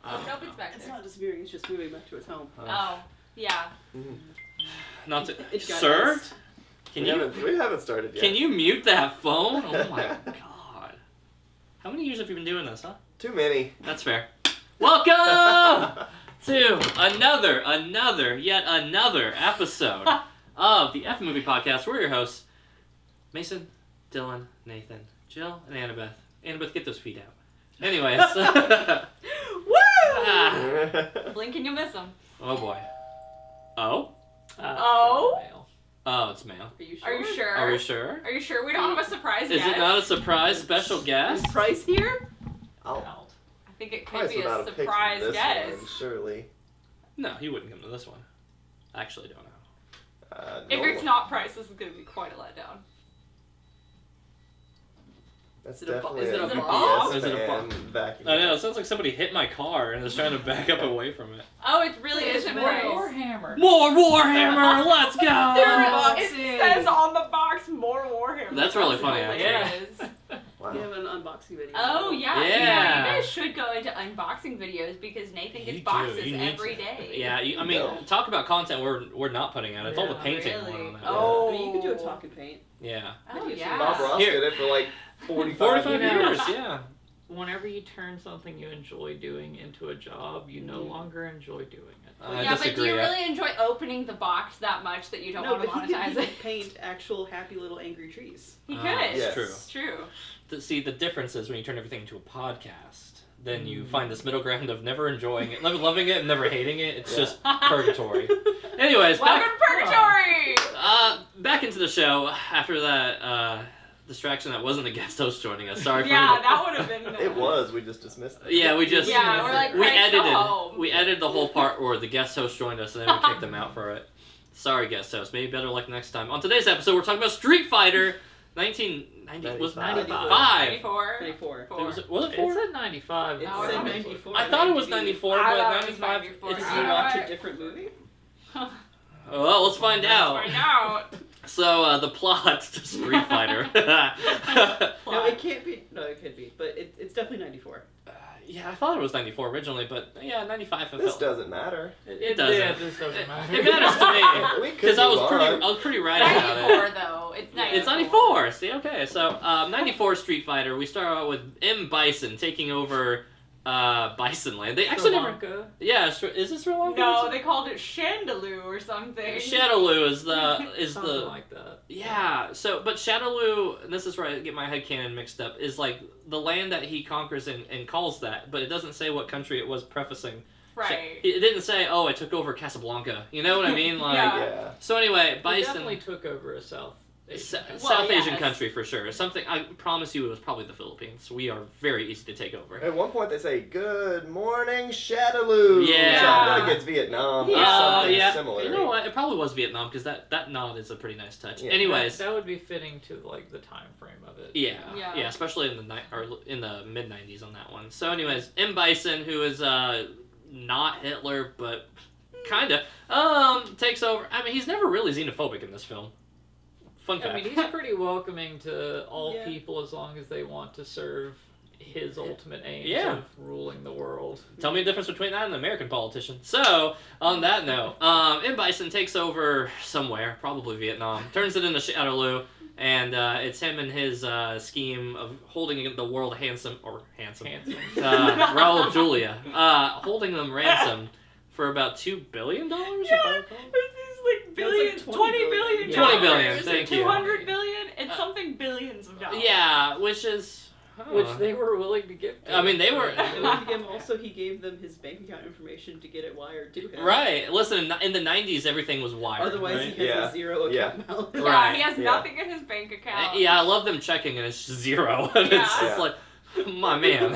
Nope, it's back It's there. not disappearing, it's just moving back to its home. Oh, yeah. Not to, It got sir. lost. Can you We haven't started yet. can you mute that phone? Oh my god! How many years have you been doing this, huh? Too many. That's fair. Welcome to yet another episode of the F Movie Podcast. We're your hosts, Mason, Dylan, Nathan, Jill, and Annabeth. Annabeth, get those feet out. Anyways. Woo! Blink and you'll miss them. Oh boy. Oh? Oh? Oh, it's mail. Are you sure? Are you sure? Are we sure? Are you sure we don't have a surprise Is guest? it not a surprise special Is guest? Price here? I'll I think it could price be without a a picture surprise of this guest. one, surely. No, he wouldn't come to this one. I actually don't know. If no it's one- not Price, this is going to be quite a letdown. That's Is it a bo- definitely is it a UPS box? Is it a fan box? vacuum. I know, it sounds like somebody hit my car and is trying to back up away from it. Oh, it really isn't Price. Warhammer. More Warhammer! Let's There go! it says on the box, more Warhammer. That's really funny, hilarious. Wow. We have an unboxing video. Oh, yeah. Yeah. You guys should go into unboxing videos because Nathan gets You do. boxes You need every to. day. Yeah, I mean, No. talk about content we're not putting out. It's all the Yeah, painting really? one on that. Oh. I mean, you could do a talk and paint. Yeah. Oh, Videos. yeah. Bob Ross Here. did it for like 45 45 years. years, yeah. Whenever you turn something you enjoy doing into a job, you no longer enjoy doing it. I Yeah, but do disagree. you really enjoy opening the box that much that you don't No, want to but he monetize could it? paint actual happy little angry trees. He could. Yes. True. It's true. See, the difference is when you turn everything into a podcast, then you find this middle ground of never enjoying it, loving it, and never hating it. It's Yeah. just purgatory. Anyways, Welcome to Purgatory! back into the show after that distraction that wasn't a guest host joining us. Sorry for Yeah, that would have been. It was, we just dismissed it. Yeah, we just Yeah, we're like, we Christ, edited go home. we edited the whole part where the guest host joined us and then we kicked them out for it. Sorry, guest host. Maybe better luck next time. On today's episode, we're talking about Street Fighter 1990. Was 95. 94. 24. Was it 4? It said 95. It No, said it's 94. I thought it was 94, I but thought it was 95. 94. It's Did I you don't watch know. a different movie? Well, let's find out. Find out. So, the plot to Street Fighter. No, it can't be. No, it could be. But it's definitely 94. Yeah, I thought it was 94 originally, but yeah, 95 I This felt. doesn't matter. It doesn't. Yeah, this doesn't matter. It matters to me. We could Because I move was on. pretty right about it. 94 though. It's 94. It's 94. See, okay. So, 94 Street Fighter. We start out with M. Bison taking over Bison Land. They actually Sri never. Lanka. Yeah, is this Sri Lanka? No, they called it Chandaloo or something. Shadowloo is Something the like that. yeah. So, but Shadowloo, and this is where I get my headcanon mixed up, is like the land that he conquers and calls that, but it doesn't say what country it was prefacing. Right. It didn't say, oh, I took over Casablanca. You know what I mean? Like. Yeah. Yeah. So anyway, He Bison. definitely took over a South Asian country. South Asian yes. country for sure. Something I promise you, it was probably the Philippines. We are very easy to take over. At one point they say, "Good morning, Shadaloo." Yeah. So I feel like it's Vietnam. Or something yeah. similar. You know what? It probably was Vietnam because that nod is a pretty nice touch. Yeah. Anyways, That would be fitting to like the time frame of it. yeah, Yeah. especially in the mid '90s on that one. So, anyways, M. Bison, who is not Hitler, but kinda, takes over. I mean, he's never really xenophobic in this film. Fun fact. I mean, he's pretty welcoming to all Yeah. people as long as they want to serve his ultimate aims Yeah. of ruling the world. Tell me the difference between that and an American politician. So, on that note, M. Bison takes over somewhere, probably Vietnam, turns it into Shadowloo, and it's him and his scheme of holding the world handsome, Handsome. Raul Julia, holding them ransom for about $2 billion, if I recall? It's like billion, It's like 20 $20 billion. billion. $20 billion, thank you. 200 billion? It's something billions of dollars. Yeah, which is... Which they were willing to give to I mean, they him. were- And then to give him, also, he gave them his bank account information to get it wired to him. Right. Listen, in the 90s, everything was wired. Otherwise, right? he has Yeah. a zero Yeah. account balance. Yeah, Right. he has Yeah. nothing in his bank account. Yeah, I love them checking and it's just zero. And it's Yeah. just Yeah. like, my man,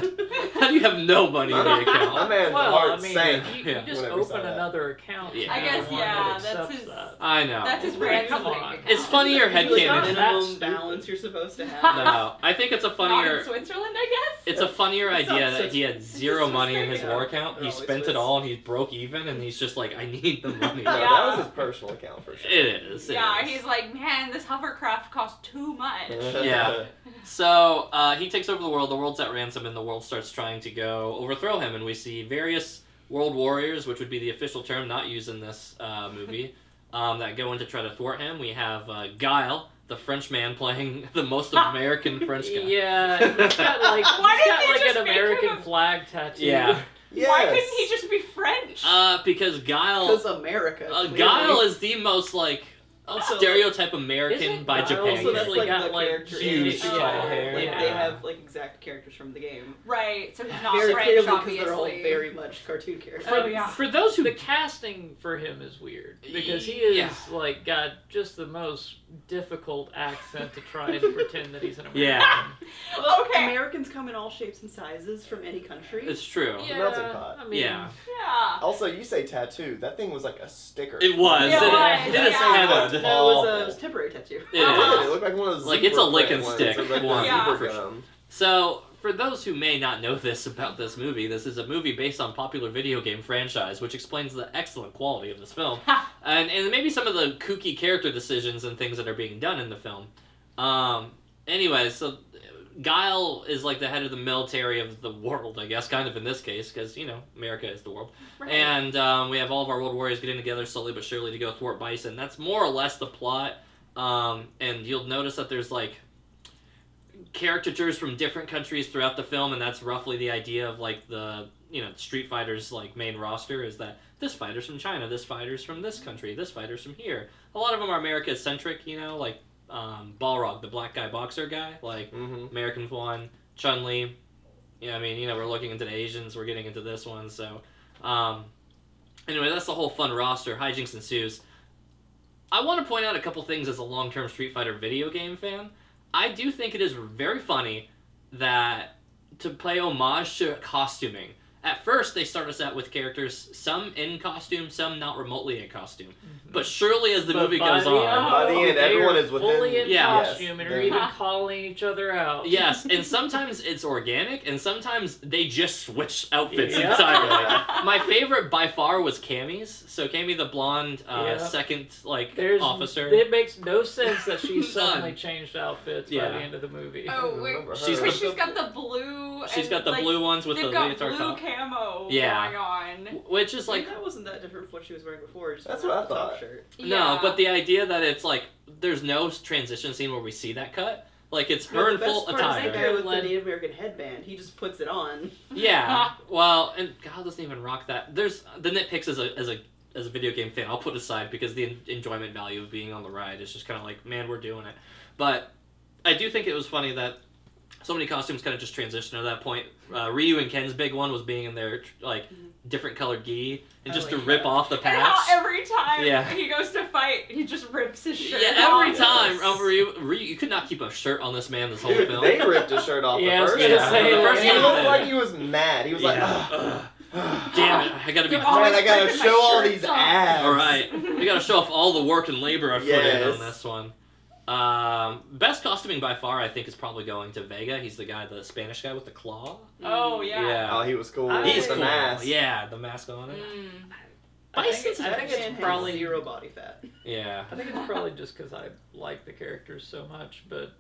how do you have no money in the My account? man's Well, heart I mean, sank. you Yeah. just Whenever he saw open that. another account. Yeah. to I guess, anyone yeah, that that's accepts his- that. I know. That's his Right, ransom come bank on. account. It's funny your Like, headcanon. not minimum That's balance you're supposed to have. No, I think it's a Not in funnier. Switzerland, I guess? It's a funnier It's not idea that such- he had zero just money in his yeah. war account. He Oh, spent it's- it all and he's broke even, and he's just like, I need the money. No, Yeah. that was his personal account for sure. It is. it Yeah, is. he's like, man, this hovercraft costs too much. Yeah. So he takes over the world. The world's at ransom, and the world starts trying to go overthrow him. And we see various world warriors, which would be the official term not used in this movie, that go in to try to thwart him. We have Guile, the French man, playing the most American French guy. Yeah, he's got like, Why didn't they just an make American him a- flag tattoo. Yeah. Yes. Why couldn't he just be French? Because Guile, Because America. clearly. Guile is the most like Also, stereotype American Isn't by Guile Japan. Also, that's usually like got, the like, character huge in tall the hair. Like, Yeah. they have like exact characters from the game. Right, so he's not Very French, clearly, because obviously. they're all very much cartoon characters. Oh, yeah. For those who the casting for him is weird because he is Yeah. like got just the most difficult accent to try and pretend that he's an American. Yeah. Well, Okay. Americans come in all shapes and sizes from any country. It's true. Yeah, Melting pot. I mean, Yeah. Yeah. Also, you say tattoo. That thing was like a sticker. It was. It was, It is yeah. headed. No, it was a temporary tattoo. It Yeah, is. it looked like one of those Like, it's a zebra lick print and ones. stick It looked like one. the Yeah. zebra For sure. gum. So, for those who may not know this about this movie, this is a movie based on popular video game franchise, which explains the excellent quality of this film. and maybe some of the kooky character decisions and things that are being done in the film. Anyway, so Guile is like the head of the military of the world, I guess, kind of in this case, because, you know, America is the world. Right. And we have all of our world warriors getting together slowly but surely to go thwart Bison. That's more or less the plot. And you'll notice that there's, like, caricatures from different countries throughout the film, and that's roughly the idea of, like, the, you know, Street Fighter's, like, main roster is that this fighter's from China, this fighter's from this country, this fighter's from here. A lot of them are America-centric, you know, like, Balrog, the black guy boxer guy, like, Mm-hmm. American one, Chun-Li. Yeah, I mean, you know, we're looking into the Asians, we're getting into this one, so... anyway, that's the whole fun roster. Hijinks ensues. I want to point out a couple things as a long-term Street Fighter video game fan. I do think it is very funny that to pay homage to costuming. At first, they start us out with characters, some in costume, some not remotely in costume. But surely as the movie goes on... By the end, they everyone are is within- fully in Yeah. costume and are Yes, even calling each other out. Yes, and sometimes it's organic, and sometimes they just switch outfits Yeah. entirely. My favorite by far was Cammy's. So Cammy, the blonde Yeah. second There's officer. It makes no sense that she None. suddenly changed outfits by Yeah. the end of the movie. Oh, wait. Remember her. She's Wait, she's got the blue. She's and, got the like, blue ones with the they've got leotard blue top. camo Yeah. going on. Which is Like, like that wasn't that different from what she was wearing before. Just That's without what I the top thought. Shirt. no, but the idea that it's like there's no transition scene where we see that cut. Like it's No, her the in best full part is the attire. guy with the Led- Native American headband. He just puts it on. Yeah. Well, and God doesn't even rock that. There's the nitpicks as a video game fan. I'll put aside because the enjoyment value of being on the ride is just kind of like, man, we're doing it. But I do think it was funny that so many costumes kind of just transitioned at that point. Ryu and Ken's big one was being in their like different colored gi and I just to like rip that. off the And patch. how every time Yeah. he goes to fight, he just rips his shirt Yeah, every off. time. Ryu, you could not keep a shirt on this man this whole Dude, film. they ripped his shirt off Yeah, I the was first gonna time. say, the first And he time. looked like he was mad. He was like, Yeah. "Ugh, ugh, Damn it! I gotta be. You're always man, I gotta ripping my show all shirts these off." abs. All right, we gotta show off all the work and labor I put in Yes. on this one. Best costuming by far, I think, is probably going to Vega. He's the guy, the Spanish guy with the claw. Oh, yeah. Oh, he was cool. I- With He's the cool. mask. Yeah, the mask on it. Mm. I Bison's think, I think That it's man has probably zero body fat. Yeah. I think it's probably just because I like the characters so much, but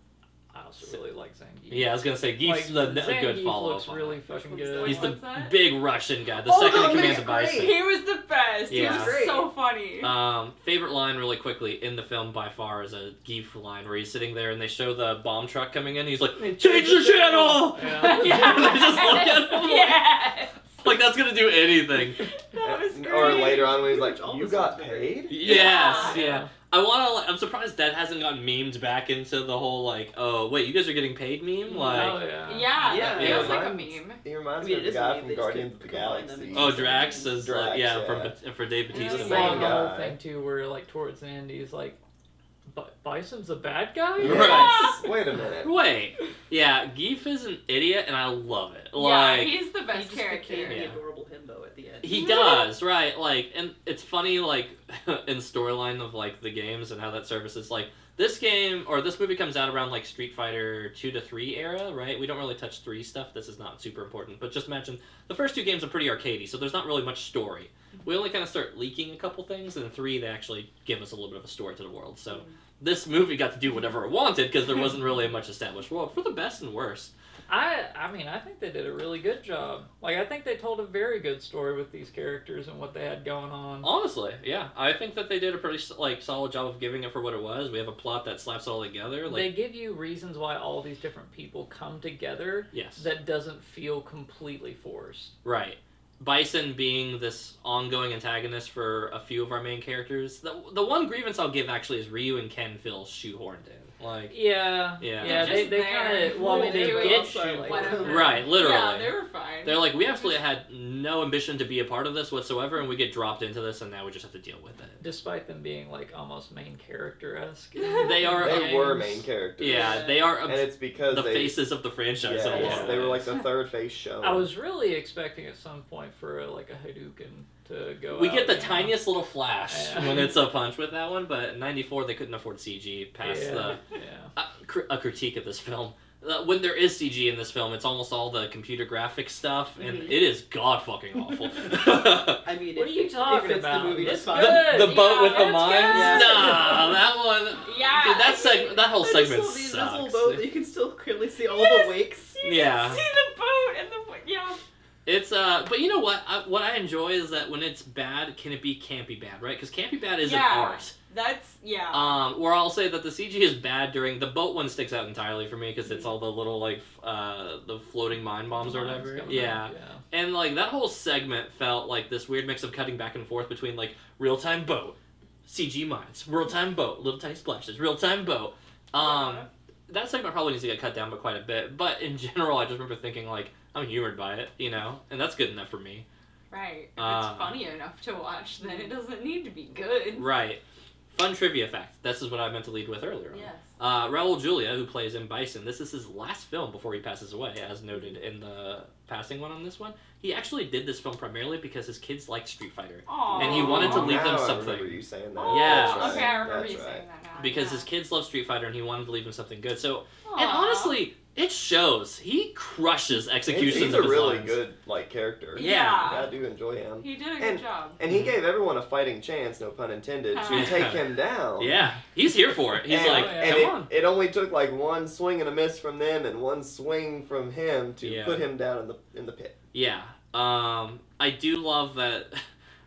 I also really like Zangief. Yeah, I was gonna say Geef's a good Zangief follow looks up. really fucking Which one's good. He's the What's that? big Russian guy, the Oh, second that in command man's of Bison. great. He was the best. Yeah. He was Great. so funny. Favorite line really quickly in the film by far is a Geef line where he's sitting there and they show the bomb truck coming in. He's like, "Change the channel!" Yeah. Yeah. They just look at him. Yes. Like that's gonna do anything. That was great. Or later on when he's like, All you this got sounds great. paid? Yes, Yeah. yeah. I'm surprised that hasn't gotten memed back into the whole like, oh wait, you guys are getting paid meme? Like, Oh yeah. Yeah, Yeah, it yeah. was like a Reminds- meme. He reminds I mean, me of it the is a guy meme, from they just Guardians of the could combine them Galaxy. into oh, Drax is Drax, yeah, yeah. for Dave Bautista. Yeah. It's Same like the whole guy. thing too, where like towards the end he's like, Bison's a bad guy. Right. Wait a minute. Wait, yeah, Geef is an idiot, and I love it. Yeah, Like, he's the He best just character. became the Yeah. adorable himbo at the end. he does, right? Like, and it's funny, like, in storyline of like the games and how that services. Like, this game or this movie comes out around like Street Fighter 2 to 3 era, right? We don't really touch 3 stuff. This is not super important, but just imagine the first 2 games are pretty arcadey, so there's not really much story. We only kind of start leaking a couple things, and in 3 they actually give us a little bit of a story to the world. So this movie got to do whatever it wanted because there wasn't really a much established world for the best and worst. I mean, I think they did a really good job. Like, I think they told a very good story with these characters and what they had going on. Honestly, yeah, I think that they did a pretty solid job of giving it for what it was. We have a plot that slaps it all together. They give you reasons why all these different people come together. Yes. That doesn't feel completely forced. Right. Bison being this ongoing antagonist for a few of our main characters. The one grievance I'll give actually is Ryu and Ken feel shoehorned in. Like, yeah, Just they kind of, well, I mean, they doing get also, you. whatever. right, literally. Yeah, they were fine. They're like, we absolutely had no ambition to be a part of this whatsoever, and we get dropped into this, and now we just have to deal with it. Despite them being like almost main character-esque. They are. They were main characters. Yeah, they are And it's because the they, faces of the franchise. in a lot yes, of they were ways. like the third face show. I was really expecting at some point for a Hadouken to go. We out, get the you know? tiniest little flash Yeah. when it's a punch with that one, but in '94 they couldn't afford CG past Yeah. a critique of this film. When there is CG in this film, it's almost all the computer graphic stuff, and Mhm. it is god fucking awful. I mean, What are you if talking it's about? the movie, It's it's fine. good. the boat Yeah, with the it's mines? good. Nah, that one. Yeah. Dude, that whole There's segment still the invisible sucks. boat that you can still clearly see all Yes. the wakes. Yeah. See the boat and the yeah. It's but you know what? What I enjoy is that when it's bad, can it be campy bad, right? Because campy bad is an Yeah. art. That's yeah. Where I'll say that the CG is bad during the boat one sticks out entirely for me because it's all the little the floating mine bombs or Mines whatever. coming Yeah. up, And like that whole segment felt like this weird mix of cutting back and forth between like real time boat, CG mines, real time boat, little tiny splashes, real time boat. That segment probably needs to get cut down by quite a bit, but in general, I just remember thinking like I'm humored by it, you know, and that's good enough for me. Right. If it's funny enough to watch, then it doesn't need to be good. Right. Fun trivia fact. This is what I meant to lead with earlier. Yes. Raul Julia, who plays M. Bison, this is his last film before he passes away, as noted in the passing one on this one. He actually did this film primarily because his kids liked Street Fighter. Aww. And he wanted to leave them Now I something. remember you saying that. Oh, Yeah. That's right. Okay, I remember That's you right. saying that now. Because yeah. his kids love Street Fighter and he wanted to leave them something good. So, Aw. and honestly, it shows. He crushes executions He's of a his really lines. good character. Yeah. I do enjoy him. He did a good job. And he gave everyone a fighting chance, no pun intended, to take him down. Yeah, he's here for it. He's and, like, yeah. and come it, on. it only took like one swing and a miss from them and one swing from him to Yeah. put him down in the pit. Yeah. I do love that.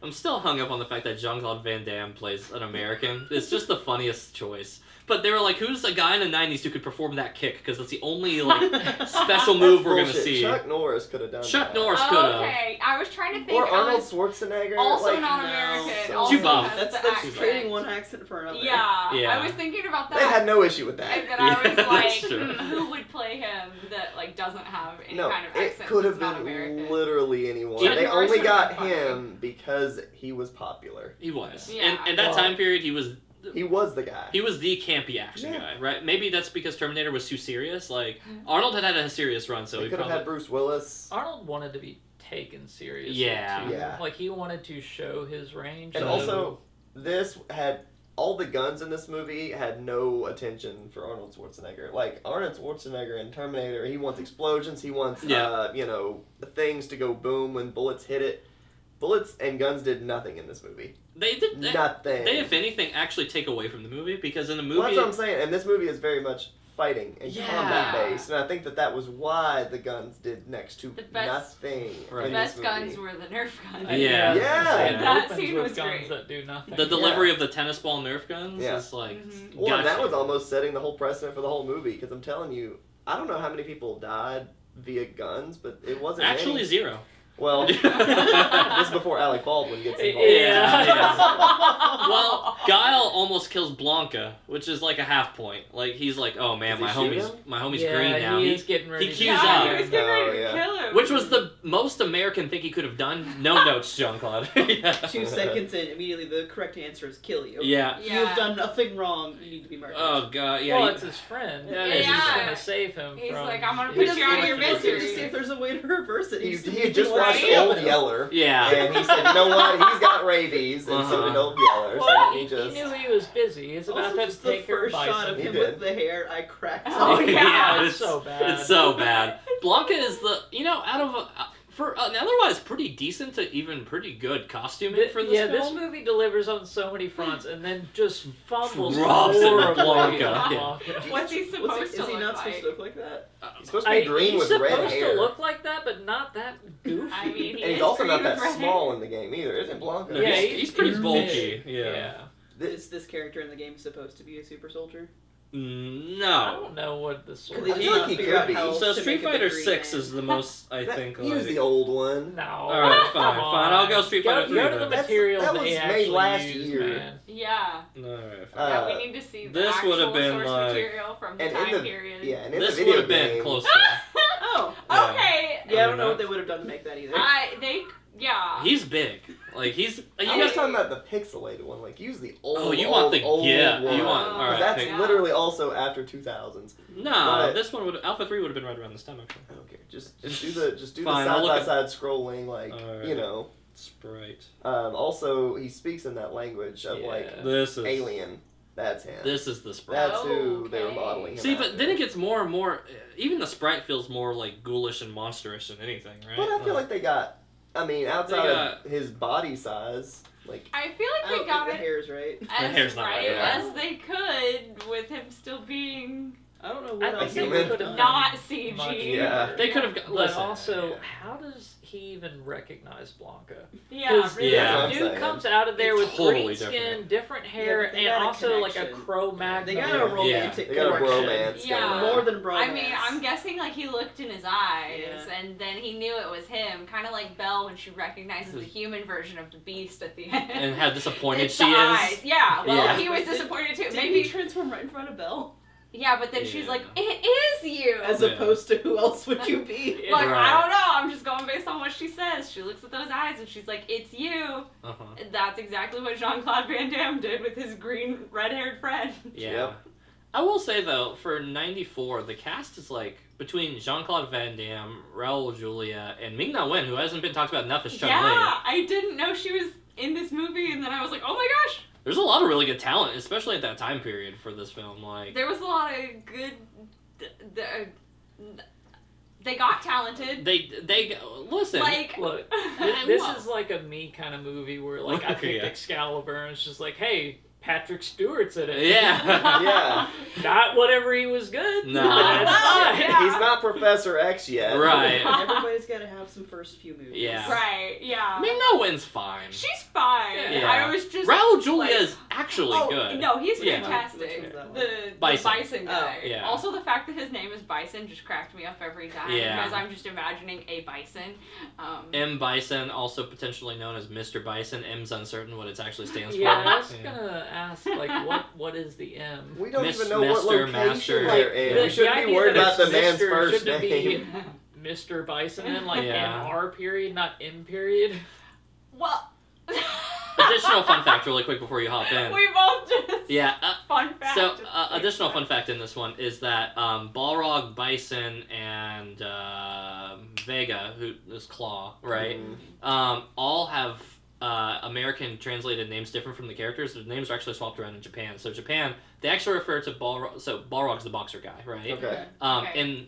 I'm still hung up on the fact that Jean-Claude Van Damme plays an American. It's just the funniest choice. But they were like, who's a guy in the 90s who could perform that kick? Because that's the only like special move we're going to Bullshit. see. Chuck Norris could have done Chuck that. Norris could've. Okay, I was trying to think. Or Arnold of Schwarzenegger. also like, not no. American. So- Also Chuba. has That's the that's accent. trading one accent for another. Yeah, Yeah. I was thinking about that. They had no issue with that. And then I was Yeah, like, that's true. who would play him that like doesn't have any No, kind of it accent? could have that's not been American. literally anyone. Chuck They Norris only would've got been funny. him because he was popular. He was. Yeah. And at that time period, he was He was the guy. the campy action Yeah. guy, right? Maybe that's because Terminator was too serious. Like, Arnold had a serious run, so they he could have probably... had Bruce Willis. Arnold wanted to be taken seriously. Yeah. Too. Yeah. Like he wanted to show his range. And so- also, this had all the guns in this movie had no attention for Arnold Schwarzenegger. Like Arnold Schwarzenegger in Terminator, he wants explosions. He wants things to go boom when bullets hit it. Bullets and guns did nothing in this movie. They did... Nothing. They, if anything, actually take away from the movie, because in the movie... Well, that's what I'm saying. And this movie is very much fighting and Yeah. combat based, and I think that was why the guns did next to The best- nothing. Right. The in best this guns movie. were the Nerf guns. Yeah. Yeah. It That opens scene with was guns great. that do nothing. The delivery of the tennis ball Nerf guns Yeah. is like... Mhm. Well, and that gotcha. was almost setting the whole precedent for the whole movie, because I'm telling you, I don't know how many people died via guns, but it wasn't Actually, many. 0. Well, this is before Alec Baldwin gets involved. Yeah. Well, Guile almost kills Blanca, which is like a half point. Like, he's like, oh man, Does he shoot him? my homie's yeah, green now. he is getting ready. he to cues Yeah, out. he was getting ready to Oh, yeah. kill him. Which was the most American thing he could have done. No notes, Jean-Claude. Yeah. 2 seconds in, immediately the correct answer is kill you. Yeah. You have done nothing wrong. You need to be murdered. Oh god, yeah. Well, he- it's his friend. Yeah, He's yeah. gonna save him He's from. like, I'm gonna He put doesn't you out of your look misery. to see if there's a way to reverse it. He He's had just wants watched to kill Old him. Yeller, yeah. and he said, you know what, he's got rabies, and so did Uh-huh. Old Yeller, Well, so he he just... knew he was busy. He's about Also, to just the take care of first shot Bison. of He him did. with the hair, I cracked. Oh, up. yeah. it's so bad. It's so bad. Blanca is the, out of for an otherwise pretty decent to even pretty good costuming for this yeah, film. this movie delivers on so many fronts and then just fumbles Drops it in horribly Blanca. in Yeah. Blanca. What's he supposed to Is he look not like? supposed to look like that? He's supposed to be green he's with supposed red hair. to look like that, but not that goofy. I mean, he And is he's also not green that with red small hair. in the game either, isn't Blanca? No, yeah, he's pretty big. bulky. Yeah. Is this character in the game supposed to be a super soldier? I No. don't know what the sort They of... I did feel not like he figure could out be. how So to Street make a Fighter big 6 green is the most, I think, He was like... the old one. No. Alright, fine, Come fine. I'll go on. Street Fighter 3 Go to the then. material That they was made actually last used, year. man. Yeah. Alright, fine. Uh, Yeah, we need to see the this actual would've been source like- material from the And time in the period. yeah, and in This the video would have been game, close to... Oh. Yeah. Okay. Yeah, I don't know not. what they would have done to make that either. Yeah. He's big. Like, he's... You I guys was talking about the pixelated one. Like, use the old. Oh, you want the- old yeah, one. you want- 'Cause alright, that's pick- literally also after 2000s. No, But- this one would... Alpha 3 would have been right around this time, actually. I don't care. Just do the Fine, I'll side look by at- side scrolling. Like Alright. you know. Sprite. Also, he speaks in that language of Yeah. like This is... alien. That's him. This is the Sprite. That's who they were Okay. modeling him See, but after. then it gets more and more... Even the Sprite feels more, like, ghoulish and monstrous than anything, right? But I feel like they got. I mean, outside got- of his body size, like I feel I like don't they got think the it hair's right. as hair's not right right, yeah. as they could with him still being I don't know I what think else they they human. could have done. not CG. Much. Yeah. They could have... But Listen. also, how does he even recognize Blanca? Yeah, 'Cause really. Yeah. the That's what dude I'm comes out of there It's with totally green skin, different. different hair, Yeah, but they and got a also like a connection. Cro-Magnon. They got a romantic they got a connection. bromance. Yeah. going on. More than bromance. I mean, I'm guessing like he looked in his eyes, Yeah. and then he knew it was him. Kind of like Belle when she recognizes the human version of the Beast at the end. And how disappointed It's she the is. eyes. Yeah, well, Yeah. he was Did- disappointed too. Did Maybe. he transform right in front of Belle? Yeah, but then she's Yeah. like, "It is you." As Yeah. opposed to who else would you be? Like, Right. I don't know. I'm just going based on what she says. She looks at those eyes and she's like, "It's you." Uh-huh. And that's exactly what Jean-Claude Van Damme did with his green, red-haired friend. Yeah. Yep. I will say, though, for 94, the cast is, like, between Jean-Claude Van Damme, Raul Julia, and Ming-Na Wen, who hasn't been talked about enough as Chun-Li. Yeah, I didn't know she was in this movie, and then I was like, "Oh my gosh!" There's a lot of really good talent, especially at that time period for this film. Like, There was a lot of good. They got talented. they listen. Like, Look, Well- this is like a me kind of movie where like I picked Yeah. Excalibur and it's just like, hey, Patrick Stewart's in it. Yeah. Yeah. Not whatever he was good. No. but that's- Oh, yeah. He's not Professor X yet. Right. Everybody's got to have some first few movies. Yeah. right? Yeah. Ming-Na Wen's fine. She's fine. Yeah. I was just. Raul Julia like- is actually oh, good. No, he's Yeah. fantastic. Which one's that one? The Bison. Bison guy. Oh, yeah. Also, the fact that his name is Bison just cracked me up every time Yeah. because I'm just imagining a bison. M. Bison, also potentially known as Mr. Bison. M's uncertain what it actually stands Yeah, I for. was gonna ask like what is the M? We don't Miss- even know what Master, location Master. they're Like, in. the- We shouldn't the be idea worried that about the it's man's Mr. first shouldn't be name. Mr. Bison in like Yeah. M-R period, not M period. well, Additional fun fact, really quick before you hop in. we both just Yeah. fun fact. So, at the same additional time. fun fact in this one is that Balrog, Bison, and Vega, who is Claw, right? All have American translated names different from the characters. The names are actually swapped around in Japan. So Japan, they actually refer to Balrog. So Balrog's the boxer guy, right? Okay. Okay.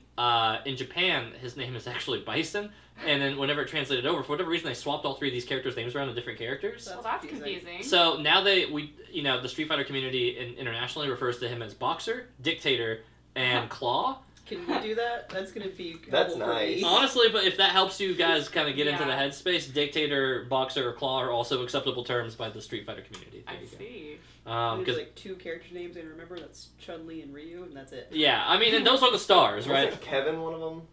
In Japan, his name is actually Bison. And then whenever it translated over, for whatever reason, they swapped all three of these characters' names around to different characters. Well, that's confusing. So now the Street Fighter community internationally refers to him as Boxer, Dictator, and Claw. Can we do that? That's gonna be. That's helpful for nice. me. Honestly, but if that helps you guys kind of get into the Yeah. headspace, Dictator, Boxer, or Claw are also acceptable terms by the Street Fighter community. There I you go. see. There's 'Cause- like two character names I remember. That's Chun-Li and Ryu, and that's it. yeah, I mean, and those are the stars, right? Wasn't Kevin one of them?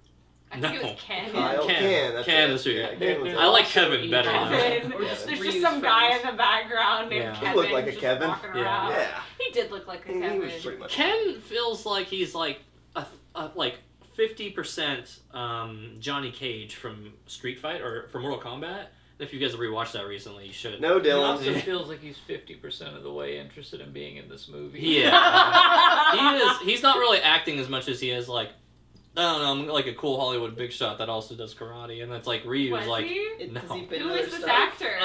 I think it No. was Ken. Kyle? Ken. That's Ken it. is who- Yeah, Ken was There's I like also Kevin better Ethan. than Kevin. Or just There's Ryu's just some guy friends. in the background named Yeah. Kevin. He looked like a just Kevin. walking Yeah. around. Yeah. He did look like a He Kevin. was pretty much. Ken feels like he's like a 50% Johnny Cage from Street Fight or from Mortal Kombat. If you guys have rewatched that recently, you should. No, It Dylan. also feels like he's 50% of the way interested in being in this movie. Yeah. He is. He's not really acting as much as he is like, I don't know, I'm like a cool Hollywood big shot that also does karate, and that's like Ryu's Was like. he? Has No. he been Who in is other this stuff? actor?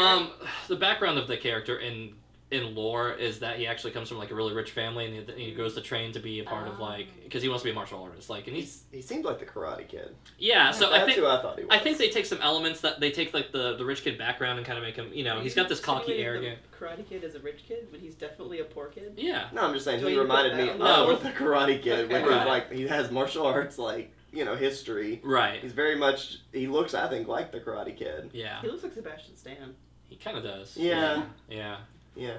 The background of the character in in lore is that he actually comes from like a really rich family, and he goes to train to be a part of like because he wants to be a martial artist. Like, and he seemed like the Karate Kid. Yeah, so That's I think who I thought he was. I think they take some elements that they take like the rich kid background and kind of make him, he's got this cocky, arrogant. The Karate Kid is a rich kid, but he's definitely a poor kid. Yeah. No, I'm just saying Do he you reminded put me that on? of the Karate Kid, Okay. which is Right. like he has martial arts like history. Right. He's very much. He looks, I think, like the Karate Kid. Yeah. He looks like Sebastian Stan. He kind of does. Yeah. Yeah. Yeah.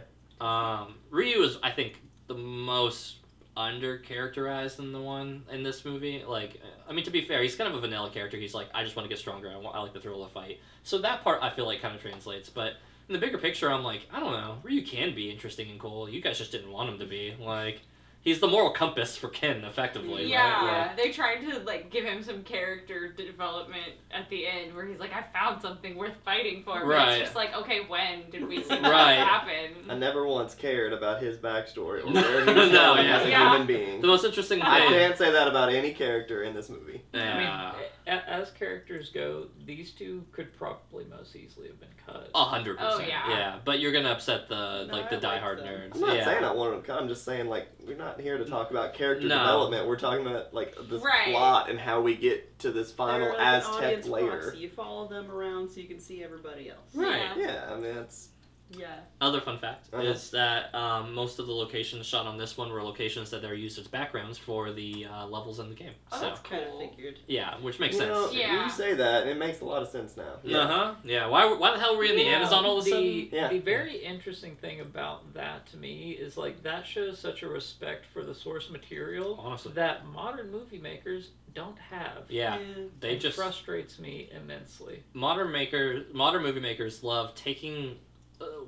Ryu is, I think, the most under-characterized in the one in this movie. Like, I mean, to be fair, he's kind of a vanilla character. He's like, I just want to get stronger. I like the thrill of the fight. So that part, I feel like, kind of translates. But in the bigger picture, I'm like, I don't know. Ryu can be interesting and cool. You guys just didn't want him to be. Like, he's the moral compass for Ken, effectively. Yeah, Right? Like, they tried to like give him some character development at the end where he's like, I found something worth fighting for. But Right. it's just like, okay, when did we see that Right. happen? I never once cared about his backstory or where he was No, going yeah. as a Yeah. human being. the most interesting thing. I can't say that about any character in this movie. Yeah. I mean, as characters go, these two could probably most easily have been cut. 100%. Oh, yeah. But you're gonna upset the No, like the I like diehard them. nerds. I'm not yeah. saying I want him to come. I'm just saying, like, we're not here to talk about character No. development. We're talking about, like, this Right. plot and how we get to this final They're like an Aztec audience layer. proxy. You follow them around so you can see everybody else. Right. Yeah. Yeah, I mean, it's... Yeah. Other fun fact Uh-huh. is that most of the locations shot on this one were locations that are used as backgrounds for the levels in the game. Oh, So that's Kind of cool. figured. yeah, which makes you sense. know, Yeah. You say that, and it makes a lot of sense now. Uh huh. Yeah. Why the hell were we in the Yeah. Amazon all of a sudden? Yeah. The very interesting thing about that to me is like that shows such a respect for the source material Honestly. that modern movie makers don't have. Yeah. They It just frustrates me immensely. modern movie makers love taking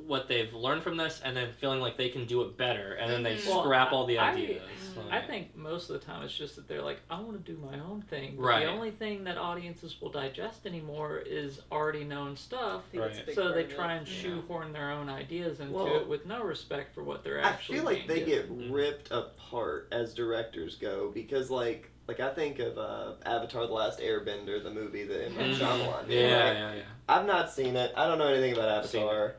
what they've learned from this and then feeling like they can do it better, and then they Mhm. Well, scrap all the I- ideas. I Like- think most of the time it's just that they're like, I want to do my own thing. But Right. The only thing that audiences will digest anymore is already known stuff. I think that's a Right. big So part they of it. try and Yeah. shoehorn their own ideas into Well, it with no respect for what they're I actually feel like they being get given. ripped apart as directors go because, like I think of Avatar: The Last Airbender, the movie that M. Night Mhm. Shyamalan did. Yeah, right? yeah, yeah. I've not seen it. I don't know anything about Seen Avatar.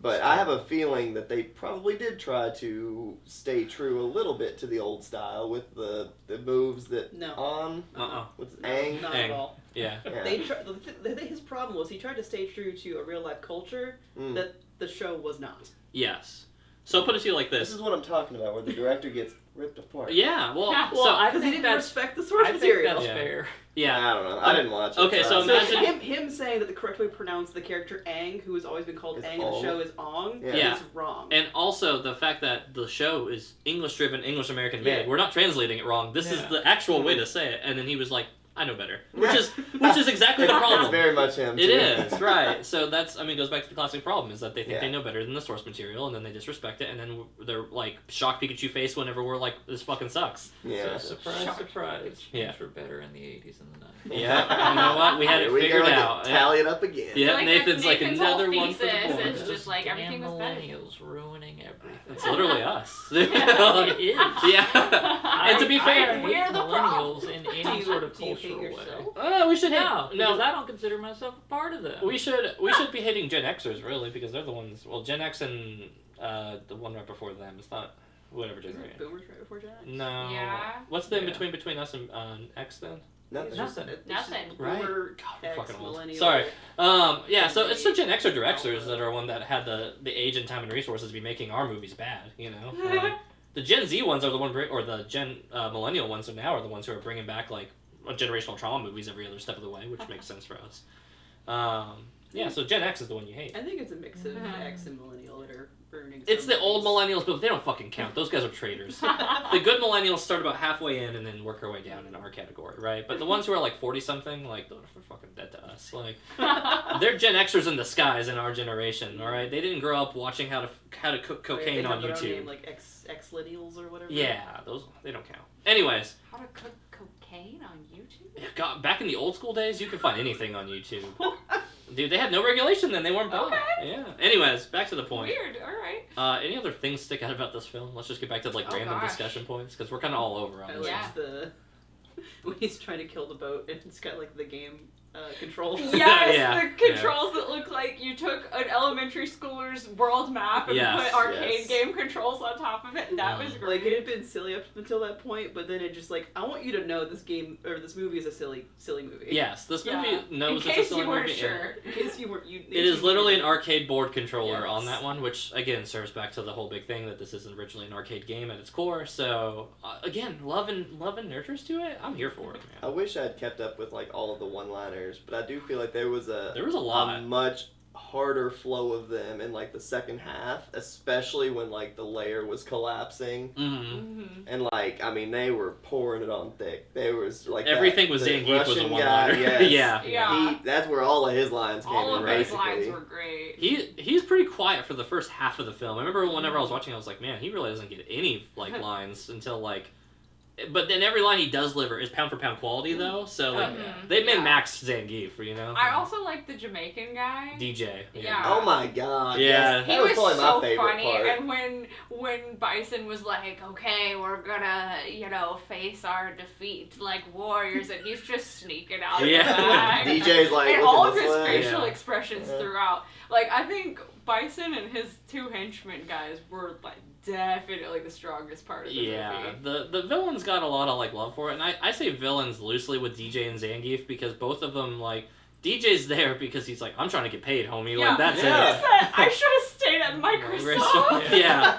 But I have a feeling that they probably did try to stay true a little bit to the old style with the moves that No. on Uh-uh. what's No, Aang. not Aang. at all. Yeah. Yeah. His problem was he tried to stay true to a real life culture Mm. that the show was not. Yes. So I'll put it to you like This this. is what I'm talking about, where the director gets ripped apart. Yeah. Well. Yeah. Well, so I Because he think didn't that's respect the source I think material. that's Yeah. fair. yeah. I don't know. I didn't watch it. Okay, so So imagine- him saying that the correct way to pronounce the character Aang, who has always been called Is Aang in the Ong. show, is Ong, Yeah. is wrong. And also the fact that the show is English driven, English American made. Yeah. We're not translating it wrong. This is Yeah. the actual way to say it. And then he was like, I know better. Which is exactly the It's problem. very much him. It too. is, right. So that's, I mean, it goes back to the classic problem is that they think Yeah. they know better than the source material, and then they disrespect it, and then they're like shocked Pikachu face whenever we're like, this fucking sucks. Yeah. So, surprise, Shock. surprise. Yeah. Things were better in the 80s and the 90s. Yeah, you know what? We had it Here we figured go, out. Tally it up again. Yeah. Like, Nathan's like Nathan's another whole one for the thesis board. is just like everything was better. millennials ruining everything. It's literally us. It is. Yeah. And to be I fair, hate we're the millennials in Do any you- sort of do you hate cultural way. yourself? we should hate. No, No, because I don't consider myself a part of them. we should be hating Gen Xers really because they're the ones. Well, Gen X and the one right before them. It's not whatever Isn't generation. it Boomers right before Gen X? No. Yeah. What's the in Yeah. between us and X then? Nothing. Nothing. It's Nothing. just Right? Boomer, God, we're X, fucking old. millennial. Sorry. Yeah, so it's the Gen X or directors that are one that had the age and time and resources to be making our movies bad, you know? Like, the Gen Z ones are the one, or the Gen millennial ones are now are the ones who are bringing back, like, generational trauma movies every other step of the way, which makes sense for us. Yeah, so Gen X is the one you hate. I think it's a mix of Mhm. X and millennial that are earning. It's some the old money. millennials, but they don't fucking count. Those guys are traitors. The good millennials start about halfway in and then work their way down in our category, right? But the ones who are like 40-something, like, they're fucking dead to us. Like, they're Gen Xers in disguise in our generation, all right? They didn't grow up watching how to cook Oh, yeah, cocaine they have on their own YouTube. name, like X-Lineals or whatever. Yeah, those, they don't count. Anyways, How to cook cocaine on YouTube? God, back in the old school days, you could find anything on YouTube. Dude, they had no regulation then. They weren't bad. Okay. Yeah. Anyways, back to the point. Weird. All right. Any other things stick out about this film? Let's just get back to like Oh, random gosh. discussion points because we're kind of all over on I this. liked Yeah. the when he's trying to kill the boat and it's got like the game controls. Yes, Yeah, the controls that look like you took an elementary schooler's world map and Yes, put arcade yes. game controls on top of it. That was great. Like, it had been silly up until that point, but then it just, like, I want you to know this game, or this movie is a silly movie. Yes, this movie Yeah. knows In it's a case silly you weren't movie. sure. In case you weren't... It is literally an arcade board controller Yes. on that one, which again serves back to the whole big thing that this isn't originally an arcade game at its core. So again, love and nurtures to it. I'm here for it, I man. wish I'd kept up with like all of the one-liners, but I do feel like there was a lot. much harder flow of them in like the second half, especially when like the layer was collapsing. Mm-hmm. Mhm. And like, I mean, they were pouring it on thick. There was like Everything was the Zangief was a Russian one-liner. guy, yes. Yeah. Yeah. That's where all of his lines came All in. of those basically. lines were great. He's pretty quiet for the first half of the film. I remember whenever I was watching, I was like, man, he really doesn't get any like lines until like. But then every line he does deliver is pound for pound quality though. So like Mhm. they min Yeah. maxed Zangief, you know. I also like the Jamaican guy. DJ. Yeah. Oh my god! Yeah. yes. He that was was probably so my favorite funny, part. and when Bison was like, "Okay, we're gonna, face our defeat like warriors," and he's just sneaking out of Yeah. the back. DJ's like, and look all at of this his way. facial Yeah. expressions Yeah. throughout. Like, I think Bison and his two henchmen guys were like definitely the strongest part of the Yeah, movie. the villains got a lot of like love for it, and I say villains loosely with DJ and Zangief because both of them like DJ's there because he's like, I'm trying to get paid, homie. Yeah. Like that's Yeah. He said, I should have stayed at Microsoft. Yeah.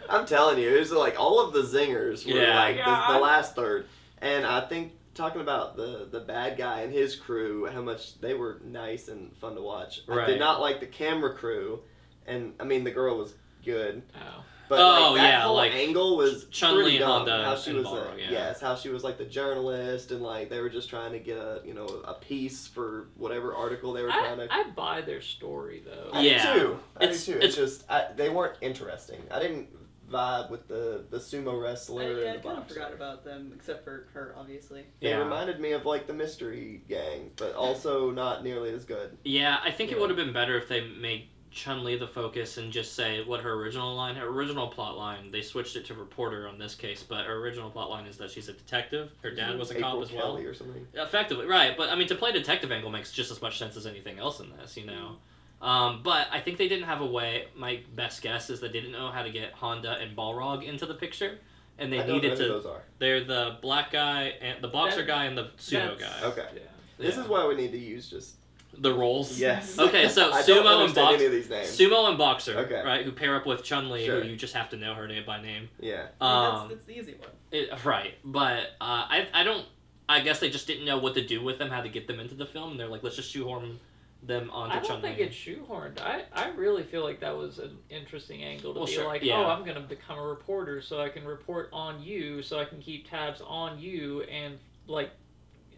I'm telling you, it was like all of the zingers were Yeah. like Yeah. the last third. And I think talking about the bad guy and his crew, how much they were nice and fun to watch. I Right. did not like the camera crew, and I mean the girl was good, Oh. but Oh, like, that yeah, whole like angle was Chun-Li pretty and dumb. Honda How she and was Balrog, yeah. yes, how she was like the journalist, and like they were just trying to get a piece for whatever article they were trying to. I buy their story though. I Yeah. do too. I It's- do too. It's just they weren't interesting. I didn't vibe with the sumo wrestler. I and the kind of boxer. forgot about them, except for her, obviously. They Yeah. reminded me of like the Mystery Gang, but also not nearly as good. Yeah, I think it Yeah. would have been better if they made Chun-Li the focus and just say what her original plot line. They switched it to reporter on this case, but her original plot line is that she's a detective. Her dad was a cop April as well. Kelly or something. Effectively, right. But I mean, to play detective angle makes just as much sense as anything else in this, you know. But I think they didn't have a way. My best guess is they didn't know how to get Honda and Balrog into the picture, and they I don't needed know who to. those are. They're the black guy and the boxer That- guy and the sumo that's- guy. Okay. Yeah. This Yeah. is why we need to use just The roles. yes. Okay, so I sumo don't and understand box- any of these names. Sumo and boxer, Okay. right? Who pair up with Chun-Li, Sure. who you just have to know her name by name. Yeah. That's the easy one. Right, but I don't. I guess they just didn't know what to do with them, how to get them into the film, and they're like, let's just shoehorn them onto I don't Chun-Li. think it's shoehorned. I really feel like that was an interesting angle to Well, be sure, like, yeah. oh, I'm gonna become a reporter so I can report on you, so I can keep tabs on you and like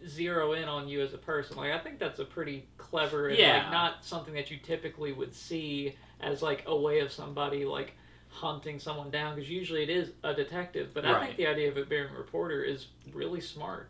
zero in on you as a person. Like I think that's a pretty clever and Yeah. like not something that you typically would see as like a way of somebody like hunting someone down because usually it is a detective. But I Right. think the idea of it being a reporter is really smart.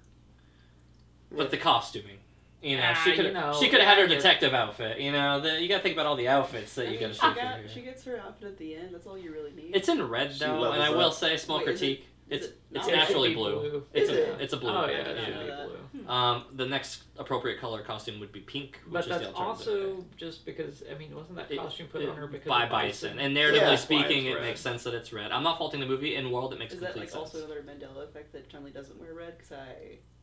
But the costuming. You know, Ah, she could you know, she could have had her yeah. detective outfit. You know, you got to think about all the outfits that you got to shoot for She here. gets her outfit at the end. That's all you really need. It's in red She though, levels and I will up. say, small Wait, is it- critique. is It's it it's not? naturally It should be blue. blue. It's Is it? it's a blue. Oh red, yeah, it should yeah. be blue. The next appropriate color costume would be pink, which But is that's the alternative. also just because I mean, wasn't that It- costume put on her because by of Bison, and Yeah. narratively That's why speaking, it's it red. makes sense that it's red. I'm not faulting the movie. In world, it makes Is that complete like sense. also another Mandela effect that Chun-Li doesn't wear red? Because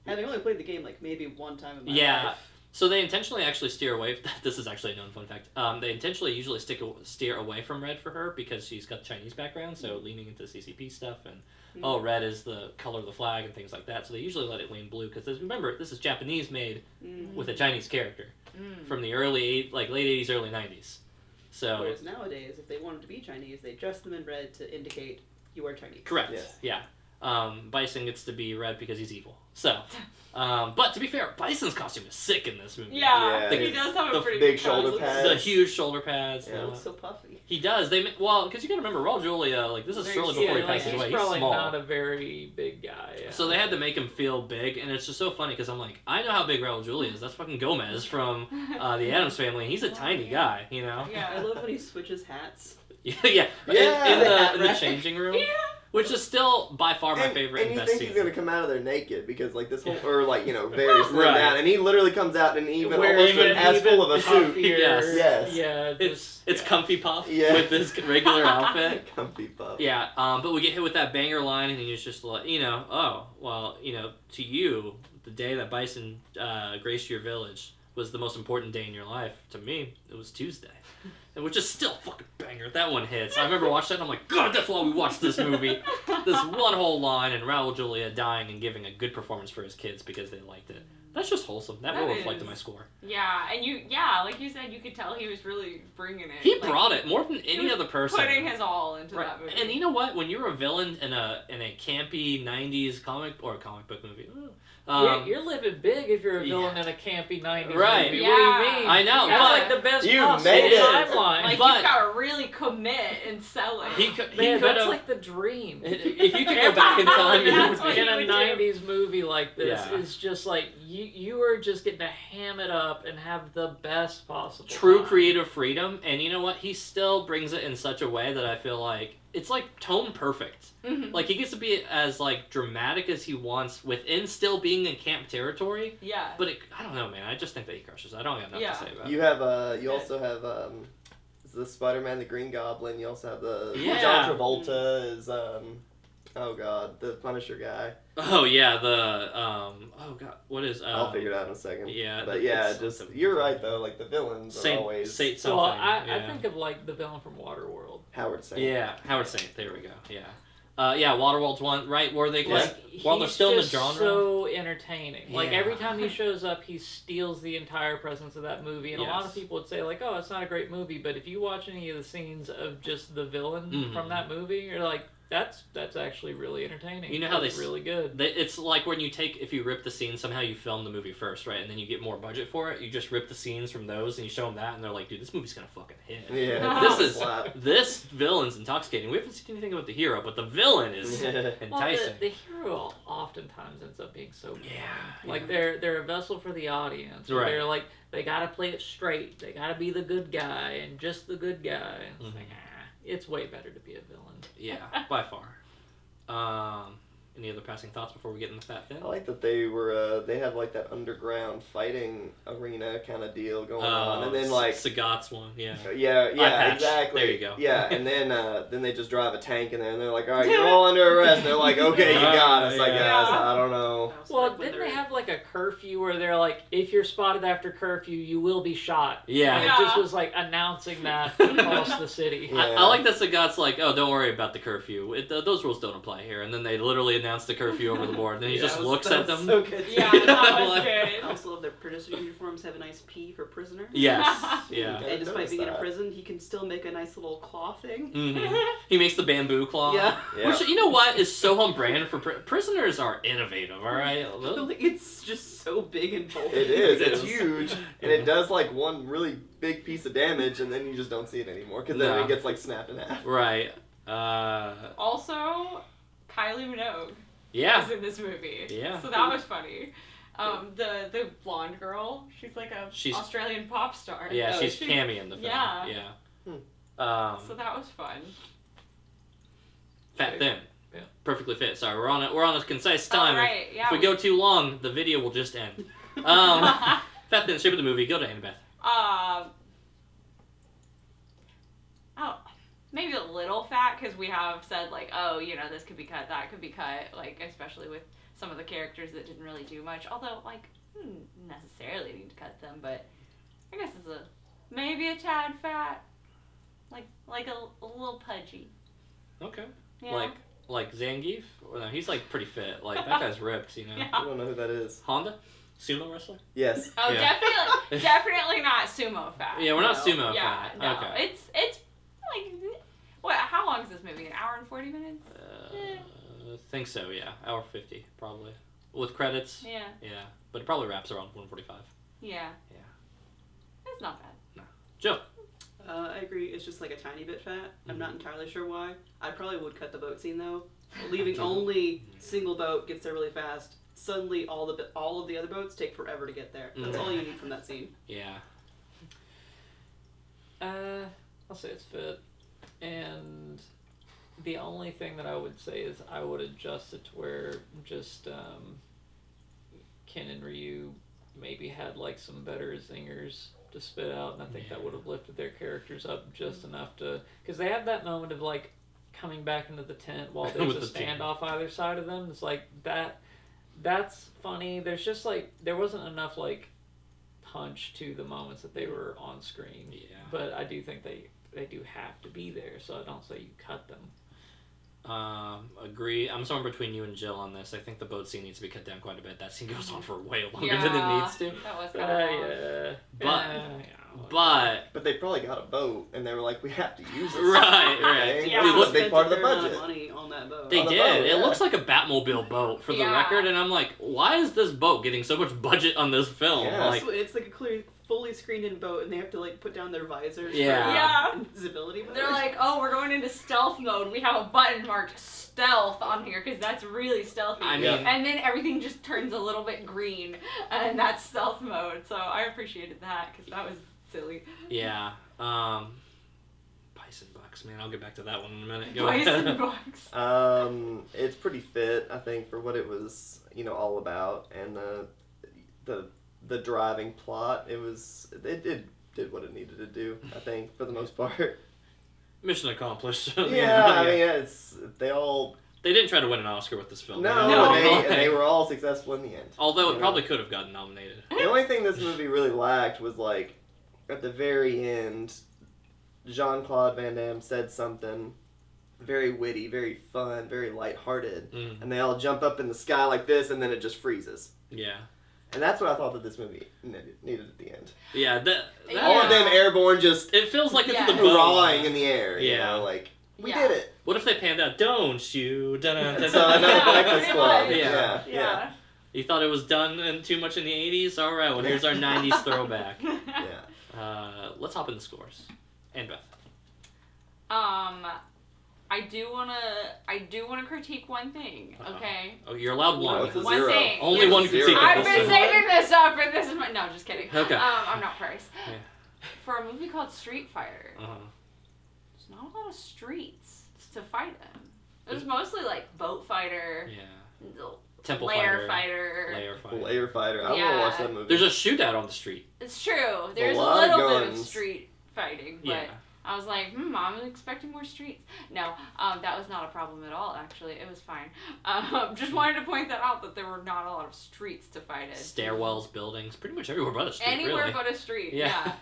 having only played the game like maybe one time in my Yeah. life. So they intentionally actually steer away. This is actually a known fun fact. They intentionally usually steer away from red for her because she's got Chinese background, so leaning into CCP stuff and red is the color of the flag and things like that. So they usually let it lean blue because remember this is Japanese made Mhm. with a Chinese character Mm. from the late 80s, early 90s. So Whereas nowadays, if they wanted to be Chinese, they dress them in red to indicate you are Chinese. correct. Yes. Yeah. Bison gets to be red because he's evil. So, but to be fair, Bison's costume is sick in this movie. Yeah, Yeah, he does have the a pretty big good shoulder costume. pads. The huge shoulder pads. Yeah, It the- looks so puffy. He does. Because you got to remember, Raul Julia, like this is Very shortly skinny, before he like, passes he's away. He's probably small. not a very big guy. Yeah. So they had to make him feel big, and it's just so funny because I'm like, I know how big Raul Julia is. That's fucking Gomez from the Addams Family, and he's a tiny guy, you know. I Yeah. love when he switches hats. Yeah, Yeah, in the the hat in the rack. changing room. Yeah. which is still by far my favorite And and you best think scene. he's gonna come out of there naked because like this whole, or like very slim Right. down, and he literally comes out in even Where almost even- as even full of a suit. puffier, Yes. Yes. Yeah. It's comfy puff Yeah. with this regular outfit. Comfy puff. Yeah, but we get hit with that banger line, and he's just like, oh, well, to you, the day that Bison graced your village was the most important day in your life. To me, it was Tuesday. And which is still fucking banger. That one hits. I remember watching that, and I'm like, God, that's why we watched this movie. This one whole line, and Raul Julia dying and giving a good performance for his kids because they liked it. That's just wholesome. That will That reflect in is. my score. Yeah, and like you said, you could tell he was really bringing it. He Like, brought it more than he any was other person. putting his all into Right. that movie. And you know what? When you're a villain in a campy '90s comic book movie, You're living big if you're a villain in a campy 90s Right. movie. Yeah. What do you mean? I know, That's but- like the best You possible made it. timeline. like but- you gotta really commit and sell it. he Man, could that's have. like the dream. If you could go back in time, you That's would what be. In you a would do. 90s movie like this, Yeah. is just like you are just getting to ham it up and have the best possible True time. creative freedom, and you know what? He still brings it in such a way that I feel like it's like tone perfect. Mhm. Like he gets to be as like dramatic as he wants within still being in camp territory. Yeah. But I don't know, man. I just think that he crushes. I don't have enough Yeah. to say about it. You have you Good. also have the Spider-Man, the Green Goblin. You also have the Yeah. John Travolta is oh god, the Punisher guy. Oh yeah, the oh god, what is I'll figure it out in a second. Yeah, But yeah, it's just something. you're right though. Like the villains are Saint always something. So I yeah. think of like the villain from Waterworld. Howard Saint. Yeah, Howard Saint. There we go. Yeah. Yeah, Waterworld's one, right? Where they Like while they're he's still in the just genre. so entertaining. Like Yeah. every time he shows up, he steals the entire presence of that movie. And a lot Yes. of people would say like, "Oh, it's not a great movie," but if you watch any of the scenes of just the villain Mhm. from that movie, you're like, "That's actually really entertaining." You know how That's they s- really good. It's like when if you rip the scenes, somehow you film the movie first, right? And then you get more budget for it. You just rip the scenes from those and you show them that, and they're like, dude, this movie's gonna fucking hit. Yeah. This is slap. this villain's intoxicating. We haven't seen anything about the hero, but the villain is Yeah. Well, enticing. the hero oftentimes ends up being so good. Yeah, Like yeah. they're a vessel for the audience. Right. They're like they gotta play it straight. They gotta be the good guy and just the good guy. And it's like, it's way better to be a villain. Yeah, by far. Any other passing thoughts before we get into Fat Thin? I like that they have like that underground fighting arena kind of deal going on, and then like Sagat's one, yeah. yeah, patch. exactly. There you go. Yeah, and then they just drive a tank in there, and they're like, all right, you're all under arrest. And they're like, okay, you got us. I Yeah. guess I don't know. I also Well, like when didn't they they're- have like a curfew where they're like, if you're spotted after curfew, you will be shot? Yeah. And it just was like announcing that across the city. Yeah. I like that Sagat's like, oh, don't worry about the curfew. Those rules don't apply here. And then they literally announce the curfew over the board, and then he Yeah, just that was- looks that at was them. So good. Yeah, that was Like- I good. also love their producer uniforms have a nice P for prisoner. Yes. I Yeah. And didn't despite notice being in a that. prison, he can still make a nice little claw thing. hmm He makes the bamboo claw. Yeah. Yeah. Which, you know what, is so on brand for prisoners are innovative, all right? It's just so big and bulky. It is. It It's is. huge, and it does like one really big piece of damage, and then you just don't see it anymore because then No. it gets like snapped in half. Right. Also, Kylie Minogue Yeah. is in this movie. Yeah. So that was funny. The blonde girl, she's like a She's- Australian pop star. Yeah, So she's she- Cammy in the film. Yeah. Yeah. So that was fun. Fat Thin. Yeah. Perfectly fit. Sorry, we're on a concise time. All right, yeah. If we go too long, the video will just end. Fat Thin, shape of the movie. Go to Annabeth. Oh, maybe a little fat because we have said like, oh, you know, this could be cut, that could be cut, like especially with some of the characters that didn't really do much. Although like, didn't necessarily need to cut them, but I guess it's maybe a tad fat, like a little pudgy. Okay. Yeah. Like Zangief? Well, no, he's like pretty fit. Like that guy's ripped, you know. Yeah. I don't know who that is. Honda, sumo wrestler. Yes. Oh, Yeah. definitely not sumo fat. Yeah, we're not No. sumo Yeah, fan. no, Okay. it's like what? How long is this movie? An hour and 40 minutes? I think so. Yeah, hour 50 probably with credits. Yeah, Yeah, but it probably wraps around 1:45. yeah. Yeah. It's not bad. Joe. I agree. It's just like a tiny bit fat. I'm not entirely sure why. I probably would cut the boat scene though. Leaving only single boat gets there really fast. Suddenly, all of the other boats take forever to get there. That's all you need from that scene. Yeah. I'll say it's fit. And The only thing that I would say is I would adjust it to where just Ken and Ryu maybe had like some better zingers to spit out, and I think that would have lifted their characters up just enough to, because they have that moment of like coming back into the tent while there's a standoff either side of them. It's like that's funny. There's just like there wasn't enough like punch to the moments that they were on screen. Yeah. But I do think they do have to be there, so I don't say you cut them. Agree. I'm somewhere between you and Jill on this. I think the boat scene needs to be cut down quite a bit. That scene goes on for way longer than it needs to. That was kind of long. But they probably got a boat, and they were like, we have to use it. Right. Yeah, Dude, they look, a big part of the spent a fair amount budget. of money on that boat. they On the did. boat, It yeah. looks like a Batmobile boat for the record, and I'm like, why is this boat getting so much budget on this film? Yeah. Like, It's like a clear, fully screened-in boat, and they have to like put down their visors Yeah. for invisibility. They're like, oh, we're going into stealth mode. We have a button marked stealth on here because that's really stealthy. I mean, And then everything just turns a little bit green, and that's stealth mode. So I appreciated that because that was silly. yeah. Bison Bucks, man. I'll get back to that one in a minute. Go Bison ahead. bucks. It's pretty fit, I think, for what it was, all about, and the driving plot. It did what it needed to do, I think, for the most part. Mission accomplished. Yeah, I mean, They didn't try to win an Oscar with this film. No. and they were all successful in the end. Although it Yeah. probably could have gotten nominated. The only thing this movie really lacked was, like, at the very end, Jean-Claude Van Damme said something very witty, very fun, very lighthearted, and they all jump up in the sky like this, and then it just freezes. Yeah. And that's what I thought that this movie needed at the end. Yeah. All of them airborne just It feels like it's Yeah. the boat. hurrahing in the air, Yeah. like, we Yeah. did it. What if they panned out, don't you? Dun-dun, It's dun-dun. another Yeah, Breakfast pretty Club. much. Yeah. Yeah. You thought it was done and too much in the 80s? Alright, well here's our 90s throwback. Yeah. Let's hop in the scores. And Beth. I do wanna critique one thing, okay? Oh, you're allowed Oh, one. it's a One zero. thing. Only one Zero. critique. I've of this been film. saving this up, and this is my. No, just kidding. Okay. I'm not Price. Yeah. For a movie called Street Fighter, Uh-huh. there's not a lot of streets to fight in. It was mostly like boat fighter, Yeah. Temple lair fighter. fighter. Layer fighter. Layer Fighter. I want to Yeah. watch that movie. There's a shootout on the street. It's true. There's a lot of little bit of guns. street fighting, but Yeah. I was like, I'm expecting more streets. No, that was not a problem at all, actually. It was fine. Just wanted to point that out, that there were not a lot of streets to fight in. Stairwells, buildings, pretty much everywhere but a street, Anywhere really. but a street, Yeah. yeah.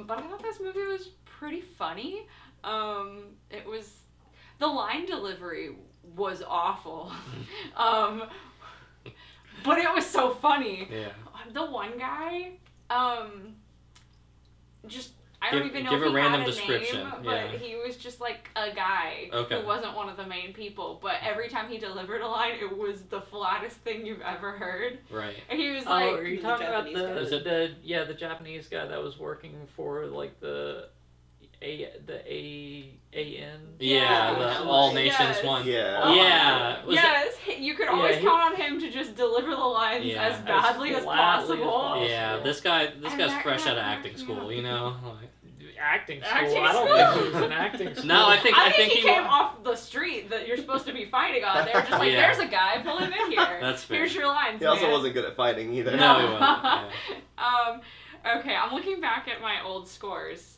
But I thought this movie was pretty funny. It was... The line delivery was awful. But it was so funny. Yeah. The one guy, just... I don't even know give if a he random had a description, name, but yeah. he was just like a guy Okay. who wasn't one of the main people. But every time he delivered a line, it was the flattest thing you've ever heard. Right. And he was Oh, like, are you the talking about Japanese guy? Is it- the Japanese guy that was working for like the AN? Yeah, Yeah. the All Yes. Nations one. Yeah. Yeah. Was that- yes, you could always he- count on him to just deliver the lines Yeah. as badly as flatly possible. possible. Yeah, this And guy's that fresh out of kinda acting cracked me school, up. you know? Like, Acting school. Acting I don't school? think he was in acting school. No, I think he came off the street that you're supposed to be fighting on. They were just like, Yeah. there's a guy, pull him in here. That's fair. Here's your lines, He also man. wasn't good at fighting either. No, he wasn't. Yeah. Okay, I'm looking back at my old scores.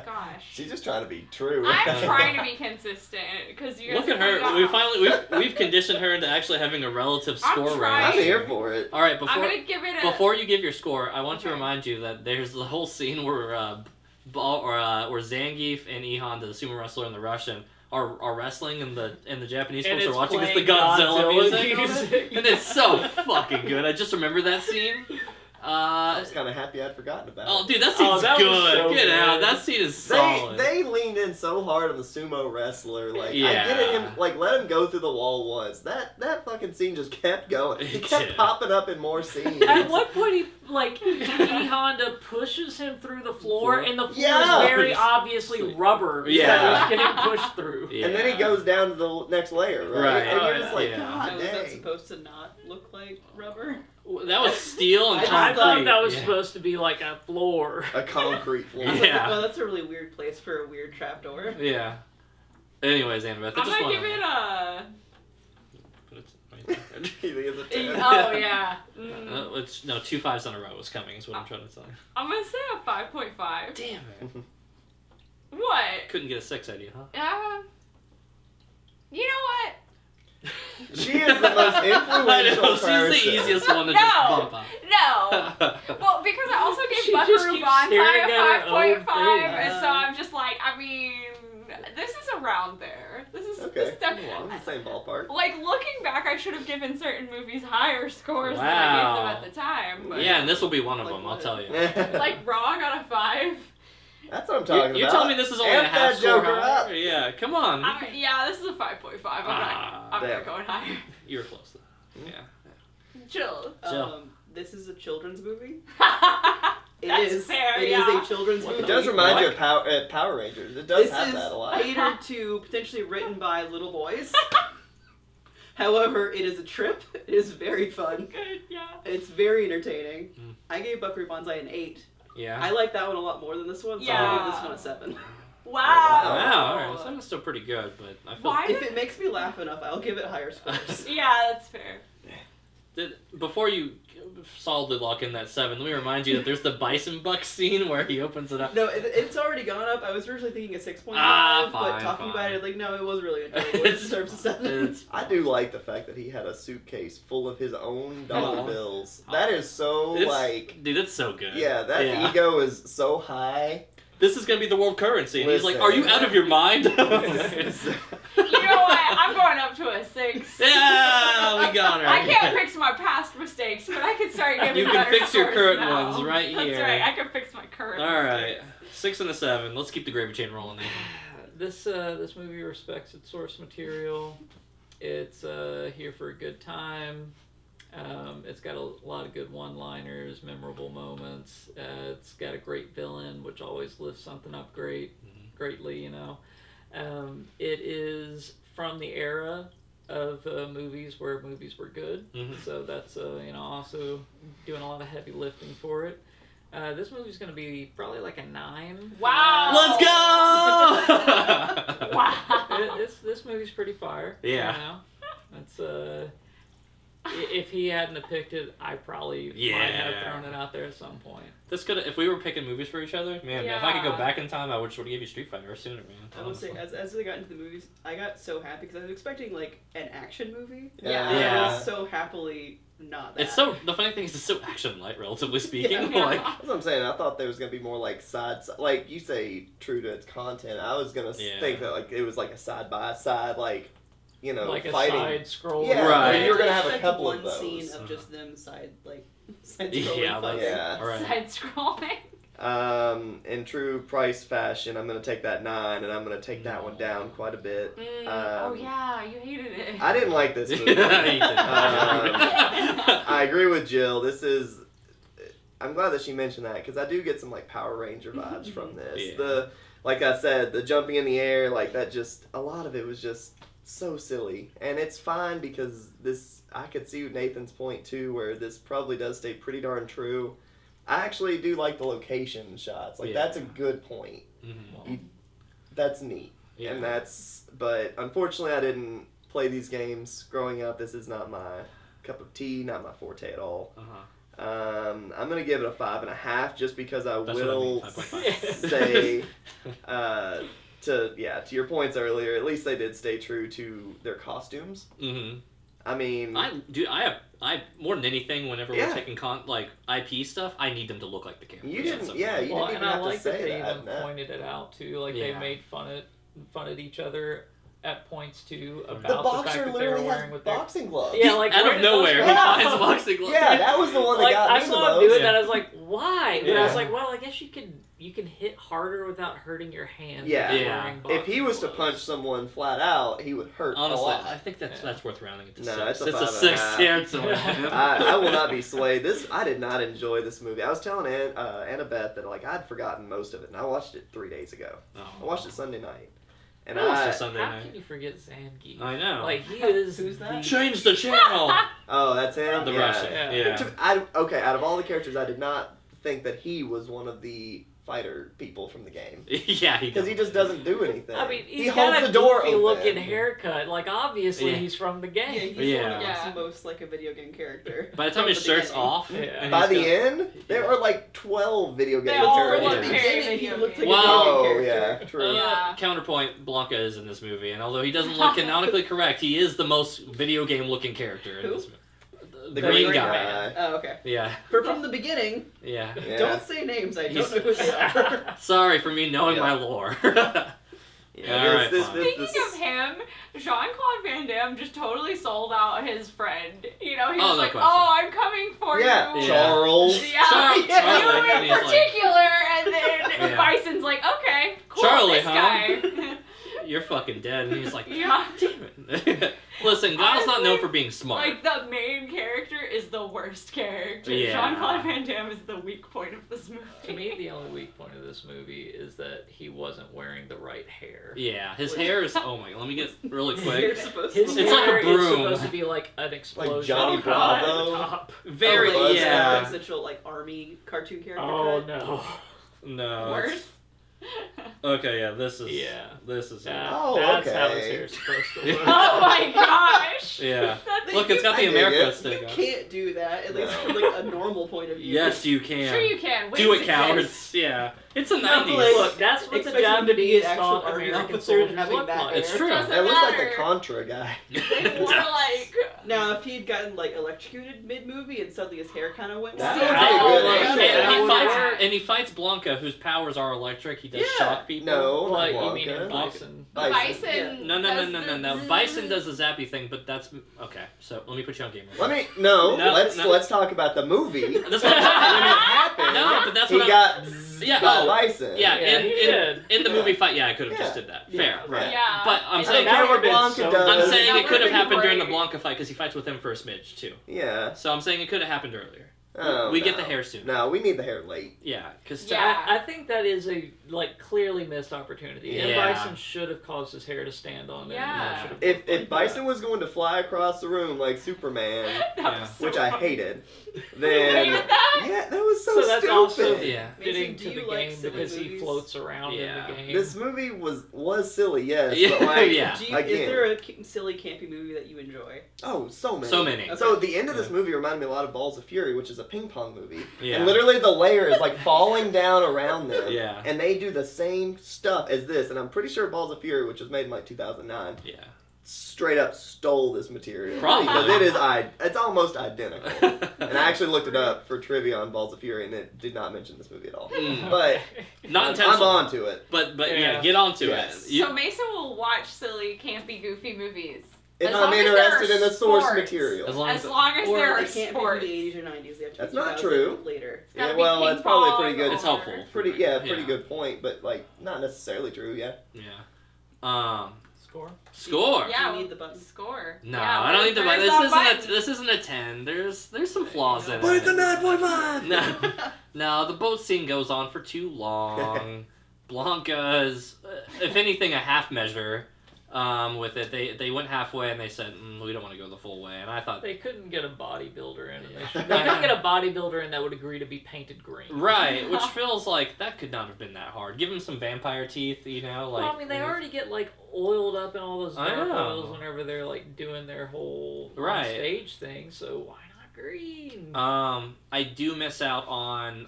Gosh. She's just trying to be true. I'm trying to be consistent because you guys Look at her. We've conditioned her into actually having a relative I'm score trying. I'm range. here for it. All right, I'm gonna give it a. before you give your score, I want to Okay. remind you that there's the whole scene where where Zangief and Ihan, the sumo wrestler and the Russian, are wrestling, and the Japanese And folks are it's watching. It's the playing Godzilla music, music. and it's so fucking good. I just remember that scene. I was kind of happy I'd forgotten about Oh, it. dude, that scene's that was good. so Get out. good. That scene is solid. They leaned in so hard on the sumo wrestler. Like I Yeah. get it, him like let him go through the wall once. That fucking scene just kept going. It It kept did. popping up in more scenes. At one point, E Honda pushes him through the floor, and the floor Yeah. is very obviously rubber. Yeah. that he's getting pushed through. Yeah. And then he goes down to the next layer, right? Right. And you're Oh, just like, yeah. God Now, is that dang. supposed to not look like rubber? That was steel and I concrete. thought that was Yeah. supposed to be like a floor. A concrete floor. Yeah. Well, that's a really weird place for a weird trapdoor. Yeah. Anyways, Annabeth, I I'm just gonna want give it a. Put it right there. You think it's a 10? Oh yeah. Mm. It's, no, 2 5s in a row is coming. Is what I'm trying to tell you. I'm gonna say a 5.5. Damn it! What? Couldn't get a 6 idea, huh? You know what? She is the most I influential know, person. she's the easiest one to No. just bump up. No. Well, because I also gave She just Buckaroo keeps Banzai staring at a her own 5.5, thing. and so I'm just like, I mean, this is around there. This is Okay. this stuff. Well, I'm in the same ballpark. Like, looking back, I should have given certain movies higher scores than I gave them Wow. at the time. But Yeah, and this will be one of Like them. I'll what? tell you. like, Raw got a 5. That's what I'm talking about. You're telling me this is only Amp a half that score joker higher? up. Yeah, come on. Yeah, this is a 5.5. I'm damn. not going higher. You were close though. Yeah. Chill. Jill. This is a children's movie. That's It is. fair, It is yeah. a children's movie. It does remind What? you of Power Rangers. It does This have is that a lot. catered to potentially written by little boys. However, it is a trip. It is very fun. Good, yeah. It's very entertaining. Mm. I gave Buckaroo Banzai an 8. Yeah. I like that one a lot more than this one, so Yeah. I'll give this one a 7. Wow. Wow, alright, so that's still pretty good, but I feel Why If it makes me laugh enough, I'll give it higher scores. Yeah, that's fair. before you solidly lock in that 7, let me remind you that there's the Bison Buck scene where he opens it up. No, it's already gone up. I was originally thinking a 6.5, but fine, talking about fine. it, like, no, it was really enjoyable. It deserves a 7. It's I do like the fact that he had a suitcase full of his own dollar Aw. bills. That is so It's- like, dude, it's so good. yeah, that Yeah. ego is so high. This is gonna be the world currency, and he's like, Listen. "Are you out of your mind?" You know what? I'm going up to a 6. Yeah, we got her. I can't fix my past mistakes, but I can start giving You can better fix your scores current now. ones right That's here. right. I can fix my current. All right, mistakes. 6 and a 7. Let's keep the gravy chain rolling. Then. This movie respects its source material. It's here for a good time. It's got a lot of good one-liners, memorable moments. It's got a great villain, which always lifts something up greatly, you know. It is from the era of movies where movies were good, so that's also doing a lot of heavy lifting for it. This movie's going to be probably like a 9. Wow. Let's go! Wow. This movie's pretty fire. Yeah. You know? It's if he hadn't have picked it, I probably might have Yeah. thrown it out there at some point. This could, if we were picking movies for each other, man. If I could go Yeah. back in time, I would sort of give you Street Fighter sooner, man. I will say, as I got into the movies, I got so happy because I was expecting, like, an action movie. Yeah. And Yeah. it was so happily not that. It's so, the funny thing is it's so action light, relatively speaking. Yeah. Like, That's what I'm saying. I thought there was gonna be more like like you say, true to its content. I was gonna Yeah. think that like it was like a side by side, like Like a fighting. side scroll. Yeah, Right. where you're gonna have a Expected couple one of those. scene of just them side scrolling Yeah, fighting. Yeah. all right. Side scrolling. In true Price fashion, I'm gonna take that 9, and I'm gonna take that one down quite a bit. Oh yeah, you hated it. I didn't like this movie. I agree with Jill. This is. I'm glad that she mentioned that because I do get some like Power Ranger vibes from this. Yeah. Like I said, the jumping in the air, like that. Just a lot of it was just so silly, and it's fine because this. I could see Nathan's point too, where this probably does stay pretty darn true. I actually do like the location shots. Like Yeah. that's a good point. Mhm. That's neat. Yeah. And but unfortunately I didn't play these games growing up. This is not my cup of tea, not my forte at all. Uh-huh. I'm going to give it a 5.5 just because I That's what I will mean, 5.5. say, to your points earlier, at least they did stay true to their costumes. Mm-hmm. I mean, I more than anything, whenever Yeah. we're taking IP stuff, I need them to look like the characters. you didn't, So- yeah, you Well, didn't and even I have like to say that they that. even no. pointed it out too. Like Yeah. they made fun at each other at points too The about The the, fact boxer that they were literally wearing has with their boxing gloves. yeah, like out where of did those nowhere, he come finds from? boxing gloves. Yeah, that was the one that Like got I me the saw him most. doing that, I was like, why? But I was Yeah. like, well, I guess you can hit harder without hurting your hand. Yeah. if you're Yeah. wearing If he boxing was to gloves. punch someone flat out, he would hurt Honestly, a lot. I think that's Yeah. worth rounding it to No, 6. it's a It's a 5.5. 6 here. It's I will not be swayed. I did not enjoy this movie. I was telling Annabeth that like I'd forgotten most of it, and I watched it 3 days ago. I watched it Sunday night, and I watched I it Sunday How night. can you forget Zangief? I know. Like he is. Who's that? the- Change the channel. oh that's him. The yeah. Russian. Yeah. Yeah. Okay, out of all the characters, I did not think that he was one of the fighter people from the game. Yeah, Because he just doesn't do anything. I mean, he he's holds got a the door goofy open. looking haircut. Like, obviously, Yeah. he's from the Yeah, game. he's the one that Yeah. looks most like a video game character. By the time From his shirt's beginning. off, Yeah. and By he's the got- end, there are like 12 video They game all characters. look From the very beginning, he video looks like game. a video Wow, game yeah, character. true. Yeah. Counterpoint, Blanca is in this movie, and although he doesn't look canonically correct, he is the most video game looking character in Who? this movie. The The green green guy. Oh, okay. Yeah, But from the beginning, yeah. Yeah. don't say names. I He's- don't know who they are. Sorry for me knowing Yeah. my lore. Yeah, Alright, this- fine. this- Speaking of him, Jean-Claude Van Damme just totally sold out his friend. You know, he Oh, was no like, question. "Oh, I'm coming for Yeah, you." Charles. Yeah, Charlie, you and in he's like- particular, and then Yeah. Bison's like, "Okay, cool, Charlie, this huh?" guy." You're fucking dead. And he's like, Yeah. damn it. Listen, Guile's not known Honestly, for being smart. Like, the main character is the worst character. Yeah. Jean-Claude Van Damme is the weak point of this movie. To me, the only weak point of this movie is that he wasn't wearing the right hair. Yeah, his hair is. Oh my god, let me get really You're quick. supposed His to. It's like a hair is broom. supposed to be like an explosion. Johnny at the top. Bravo. Very, Oh, like, yeah. Like such a like army cartoon character. Oh cut. no. No. Worse. Okay, yeah, this is. Yeah. This is. Oh, That's okay. how his hair's supposed to look. Oh my gosh. Yeah. That's Look, it's got the I dig America it. stick You on. can't do that, at least No. from like a normal point of view. Yes, you can. Sure you can. Do Wigs it, cowards. exist. Yeah. It's the No, 90s. like- Look, that's what the Expect him to be Japanese an actual thought army American officer and soldiers having looked that like. It's hair. true. Doesn't That looks like matter. a Contra guy. They wore like. Now, if he'd gotten like electrocuted mid-movie and suddenly his hair kind of went That wild, would be oh, good, yeah, actually. And he that would fights, work. and he fights Blanca, whose powers are electric. He does Yeah. shock people. No, Like, not you mean in Blanca. Bison? Bison. Yeah. No. does the Bison does the zappy thing, but that's okay. So let me put you on game. Let me no. No, no. Let's talk about the movie. That's when what it happened. No, but that's he what got Yeah, got oh, Bison. Yeah, Yeah, he did. in the movie fight, yeah, I could have just Yeah. did that. Yeah. Fair, right? Yeah. But I'm And saying that That's what would've been Blanca so does. I'm saying That it could have would've been happened during the great. Blanca fight because he fights with him for a smidge too. Yeah. So I'm saying it could have happened earlier. Oh, We no. get the hair soon. No, we need the hair late. Yeah, because Yeah. I think that is a clearly missed opportunity. And Yeah. Bison should have caused his hair to stand on end. Yeah. And that should have If looked like Bison was going to fly across the room like Superman, That was so which I funny. hated, You then hated that? yeah, that was so, So that's stupid. also yeah. fitting Mason, to do the you like game silly because he movies? floats around Yeah. in the game. This movie was silly, yes, Yeah, but like, yeah. Do you, Again. is there a silly campy movie that you enjoy? oh, so many. So many. So the end of this Yeah. movie reminded me a lot of Balls of Fury, which is a ping pong movie. Yeah. And literally the layer is like falling down around them. Yeah. And they do the same stuff as this, and I'm pretty sure Balls of Fury, which was made in like 2009, Yeah. straight up stole this material. Probably. Because it's almost identical. And I actually looked it up for trivia on Balls of Fury, and it did not mention this movie at all. Mm. But Not I'm intentional. on to it. But yeah, Yeah. get onto Yes. it. You- So Mason will watch silly, campy, goofy movies. If As I'm long as there interested are in the source sports. material. as long As as long as Or there they are can't sports. be from the 80s or 90s. They have to That's be not 2000 true. later. It's gotta Yeah, be well, ping that's probably pong pretty good. it's or- helpful. Pretty good point, but like not necessarily true. Yeah. Yeah. Score. Score. Yeah, Do you need the button? Score. No, Yeah, I don't need the where's button. that This isn't a 10. There's some flaws in But it. it's a 9.5. No, no, the boat scene goes on for too long. Blanca's, if anything, a half measure. With it, they went halfway and they said we don't want to go the full way, and I thought They couldn't get a bodybuilder in. Yeah. They couldn't get a bodybuilder in that would agree to be painted green. right, which feels like that could not have been that hard. Give him some vampire teeth, like. Well, I mean, they already get like oiled up in all those I dark know. oils whenever they're like doing their whole Right. stage thing. So why not green? I do miss out on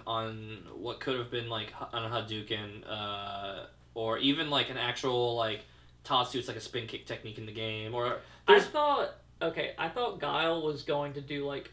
what could have been like on a Hadouken, or even like an actual like Tatsu. It's like a spin kick technique in the game, or I thought Guile was going to do like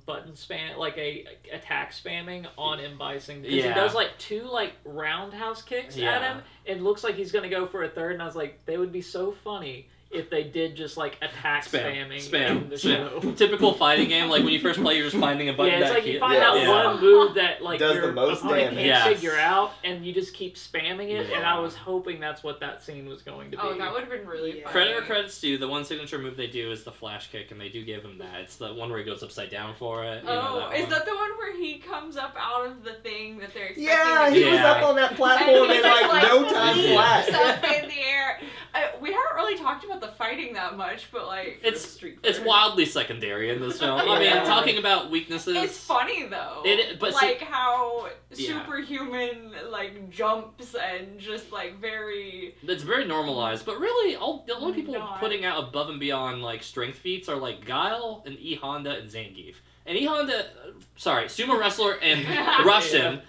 button spam, like a attack spamming on M. Bison because Yeah. he does like 2 like roundhouse kicks at Yeah. him. It looks like he's gonna go for a third, and I was like, they would be so funny if they did just like attack spamming in the show. Typical fighting game, like when you first play, you're just finding a button Yeah, it's that like you hit- find Yeah. out Yeah. one move that like Does your the most opponent damage. can't Yes. figure out, and you just keep spamming it. And Yeah. I was hoping that's what that scene was going to be. Oh, that would have been really Yeah. funny. Credit where credit's due. The one signature move they do is the flash kick, and they do give him that. It's the one where he goes upside down for it. You know, Oh, is one. that the one where he comes up out of the thing that they're expecting? Yeah, him he to was Yeah. up on that platform And he in just, like like, no time Yeah. flat. up in the air. We haven't really talked about the fight fighting that much, but like It's Street it's Fighter. wildly secondary in this film. I mean, Yeah. talking about weaknesses. it's funny though. But like how Yeah. superhuman like jumps and just like very. It's very normalized, but really, the only people Not. putting out above and beyond like strength feats are like Guile and E Honda and Zangief. And E Honda, sumo wrestler and Russian,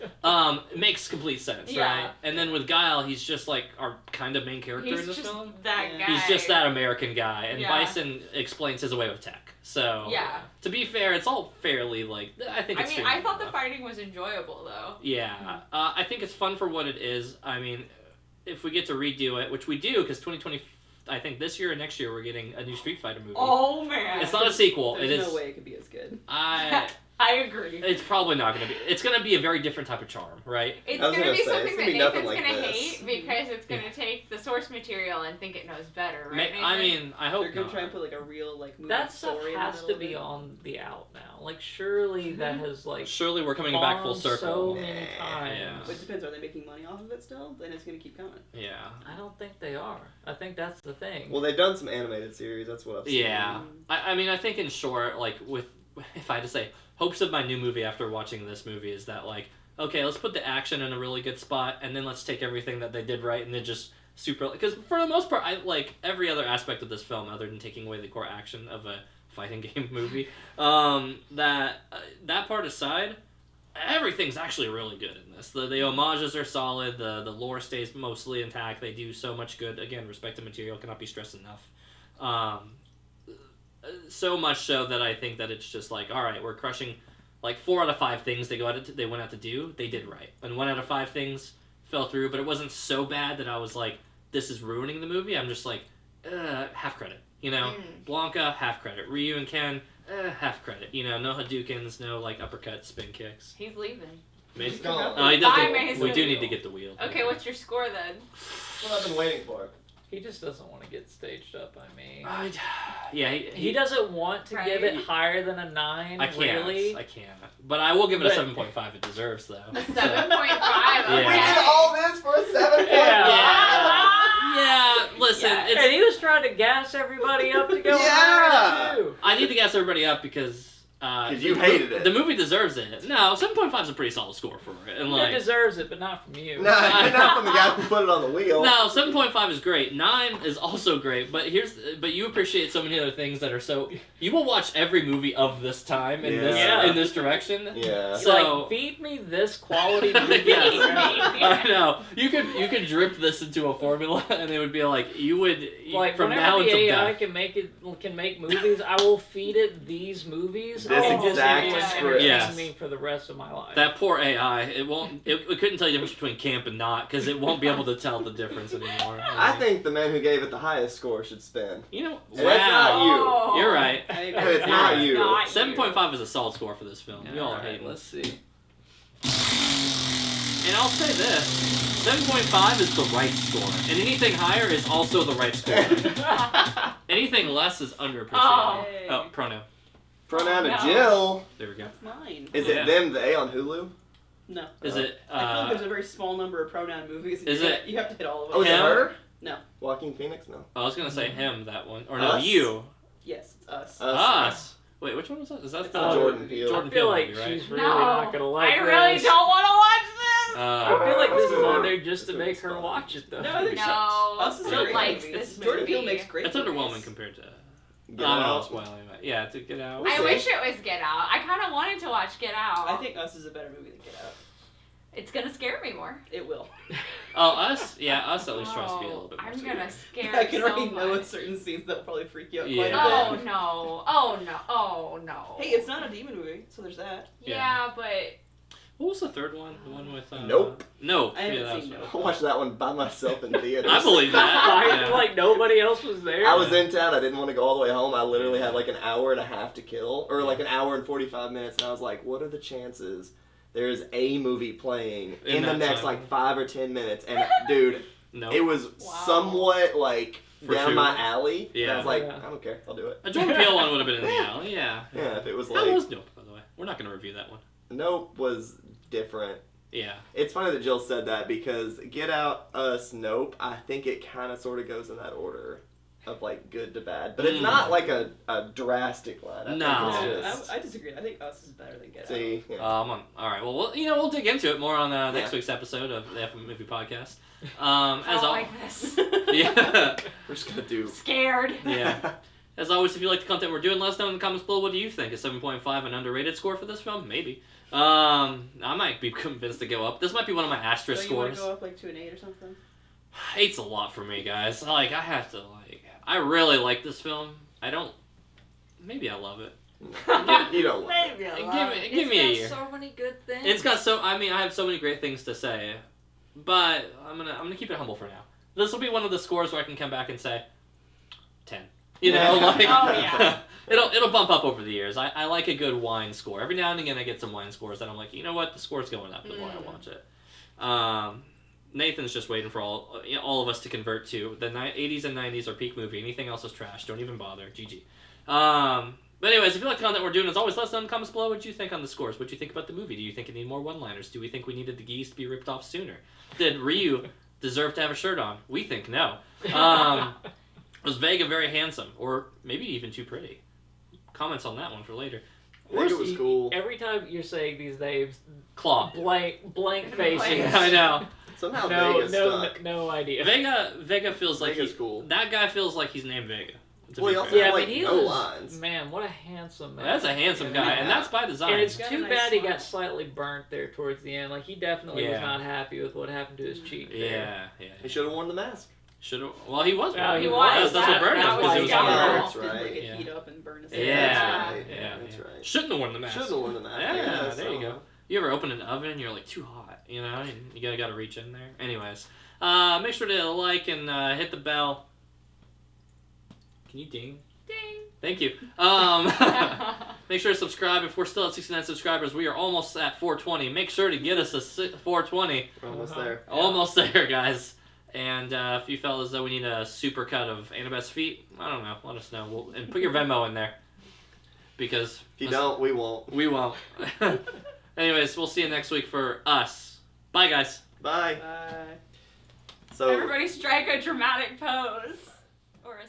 makes complete sense, Yeah. right? And then with Guile, he's just like our kind of main character He's in this just film. that Yeah. guy. He's just that American guy, and Yeah. Bison explains his way with tech. So, Yeah. to be fair, it's all fairly like I think. I It's mean, fairly I thought the enough. fighting was enjoyable though. Yeah, I think it's fun for what it is. I mean, if we get to redo it, which we do, because 2020, I think this year and next year we're getting a new Street Fighter movie. Oh man. It's not a sequel. There's It is. no way it could be as good. I agree. It's probably not gonna be. It's gonna be a very different type of charm, right? It's I was gonna gonna be say, something it's that gonna be nothing Nathan's like gonna this. hate because it's gonna take the source material and think it knows better, Ma- right? I Nathan? mean, I hope They're gonna not. try and put like a real like movie That stuff story has in to the middle be of it. on the out now. Like surely that has like Surely we're coming back full gone circle. so many Nah. times. Yeah. But it depends. Are they making money off of it still? Then it's gonna keep coming. Yeah. I don't think they are. I think that's the thing. Well, they've done some animated series. That's what I've seen. Yeah. I mean, I think in short, like if I had to say, hopes of my new movie after watching this movie is that like, okay, let's put the action in a really good spot, and then let's take everything that they did right and then just super. Because for the most part, I like every other aspect of this film, other than taking away the core action of a fighting game movie. That part aside, everything's actually really good in this. The homages are solid. The lore stays mostly intact. They do so much good. Again, respect to material cannot be stressed enough. So much so that I think that it's just like, all right, we're crushing like 4 out of 5 things they went out to do, they did right, and 1 out of 5 things fell through. But it wasn't so bad that I was like, this is ruining the movie. I'm just like, half credit, you know. Blanca, half credit. Ryu and Ken, half credit. You know, no Hadoukens, no like uppercut spin kicks. He's leaving. Mason. He's gone. Oh, he does Bye, get- Mason. we do need to get the wheel. Okay, what's your score then? That's what I've been waiting for. He just doesn't want to get staged up by me. Yeah, He doesn't want to give Right. it higher than a 9. I can't. Really? I can't. But I will give it a But- 7.5. It deserves though. A 7.5. Yeah. We did all this for a 7. Yeah. Listen, Yeah. it's. And he was trying to gas everybody up to go Yeah. higher too. I need to gas everybody up because. 'Cause you hated it. The movie deserves it. No, 7.5 is a pretty solid score for it. And He like, deserves it, but not from you. No, not from the guy who put it on the wheel. no, 7.5 is great. 9 is also great. But but you appreciate so many other things that are so. You will watch every movie of this time in Yeah. in this direction. Yeah. It's So- like, feed me this quality movie. Yes. I know. You could drip this into a formula, and it would be like you would Like from whenever now the until AI death. can make movies, I will feed it these movies. This and just exact it will script. entertain Yes. me for the rest of my life. That poor AI. It won't. It couldn't tell you the difference between camp and not because it won't be able to tell the difference anymore. I think the man who gave it the highest score should spin. You know. And that's not you. Oh. You're right. I It's agree. not It's you. not you. 7.5 is a solid score for this film. You all are Alright, hating. let's see. And I'll say this. 7.5 is the right score, and anything higher is also the right score. Anything less is underappreciated. Oh. Oh, pronoun. Pronoun No. to Jill. There we go. That's mine. Is Yeah. it them, the A on Hulu? No. Is it? I feel like there's a very small number of pronoun movies. And Is it- You have to hit all of them. Oh, is it Him? her? No. Joaquin Phoenix? No. I was gonna say him that one, or no, Us? you. Yes, it's us. Us. Wait, which one was that? Is that It's the Jordan Peele. Jordan I feel Peele like movie, right? she's really No, not gonna like I really this. don't want to watch this. I feel like this is Uh, on there just to this make movie's her fun. watch it though. No, I think No, Us is a Jill great likes movie. this Jordan Peele movie. makes great That's movies. underwhelming compared to. Get I don't know. Out. Spoiling it. Yeah, to Get Out. We'll I see. wish it was Get Out. I kind of wanted to watch Get Out. I think Us is a better movie than Get Out. it's gonna scare me more. It will. Oh, Us. Yeah, Us at least tries to be a little bit more. I'm scary. gonna scare I can so already know much. in certain scenes that'll probably freak you out Yeah. quite a Oh bit. no! Oh no! Oh no! Hey, it's not a demon movie, so there's that. Yeah, but What was the third one? The one with. Nope. Nope. I haven't Yeah, that seen was Nope. I watched that one by myself in theaters. I believe that. Like, Yeah. like nobody else was there. I was in town. I didn't want to go all the way home. I literally had like an hour and a half to kill, or like an hour and 45 minutes, and I was like, "What are the chances there's a movie playing in the that next time. like 5 or 10 minutes?" And dude, No. it was Wow. somewhat like For down sure. my alley. And Yeah. I was like, Yeah. I don't care. I'll do it. A Jordan Peele one would have been in the alley. Yeah. Yeah, if it was How like was Nope, by the way? We're not gonna review that one. Nope was different. Yeah. It's funny that Jill said that because Get Out, Us, Nope. I think it kind of sort of goes in that order. of like good to bad, but it's not like a drastic line. I No. think it's just, I disagree. I think Us is better than Get Out. see, yeah. All right. Well, we'll dig into it more on next Yeah. week's episode of the F Movie Podcast. I As don't al- like this. yeah, We're just gonna do. Scared. yeah. As always, if you like the content we're doing, let us know in the comments below. What do you think? Is 7.5 an underrated score for this film? Maybe. I might be convinced to go up. This might be one of my asterisk So you want scores. to go up like to an 8 or something? 8's a lot for me, guys. Like, I have to, like... I really like this film. I don't... Maybe I love it. You don't. Maybe Give me a year. So many good things. It's got so... I mean, I have so many great things to say. But I'm gonna keep it humble for now. This will be one of the scores where I can come back and say... 10. You know, like... Oh, yeah. It'll bump up over the years. I like a good wine score. Every now and again I get some wine scores that I'm like, you know what, the score's going up the more I watch it. Nathan's just waiting for all of us to convert to the 80s and 90s are peak movie. Anything else is trash. Don't even bother. GG. But anyways, if you like the content we're doing, as always, let us know in the comments below what you think on the scores. What do you think about the movie? Do you think it needed more one-liners? Do we think we needed the geese to be ripped off sooner? Did Ryu deserve to have a shirt on? We think no. Was Vega very handsome? Or maybe even too pretty? Comments on that one for later. I think it was cool. Every time you're saying these names, Claw. blank faces. Yeah, I know. Somehow No, Vega's stuck. no idea. Vega feels like Vega's cool. That guy feels like he's named Vega. to Well, be he also fair. Yeah, had but like he no was lines. man. What a handsome man. That's a handsome guy, and Yeah. that's by design. And it's He's got too a nice bad he smile. got slightly burnt there towards the end. Like he definitely was Yeah. not happy with what happened to his cheek. There. yeah. He should have worn the mask. Should have. Well, he was. Yeah, wearing he it. was. That's what burned him That because he was was on the yeah. road. That's Didn't right. like it Yeah. heat up and burn his Yeah. head. That's right. Yeah, That's yeah. right. Shouldn't have worn the mask. Should have worn the mask. Yeah, so. there you go. You ever open an oven and you're like too hot, you know? And you gotta reach in there. Anyways, make sure to like and hit the bell. Can you ding? Ding. Thank you. Make sure to subscribe. If we're still at 69 subscribers, we are almost at 420. Make sure to get us a 420. We're almost there. Almost there, guys. And if you felt as though we need a super cut of Annabeth's feet, I don't know. Let us know. And put your Venmo in there. Because If you don't, we won't. we won't. Anyways, we'll see you next week for us. Bye, guys. Bye. Bye. So. Everybody strike a dramatic pose. Or a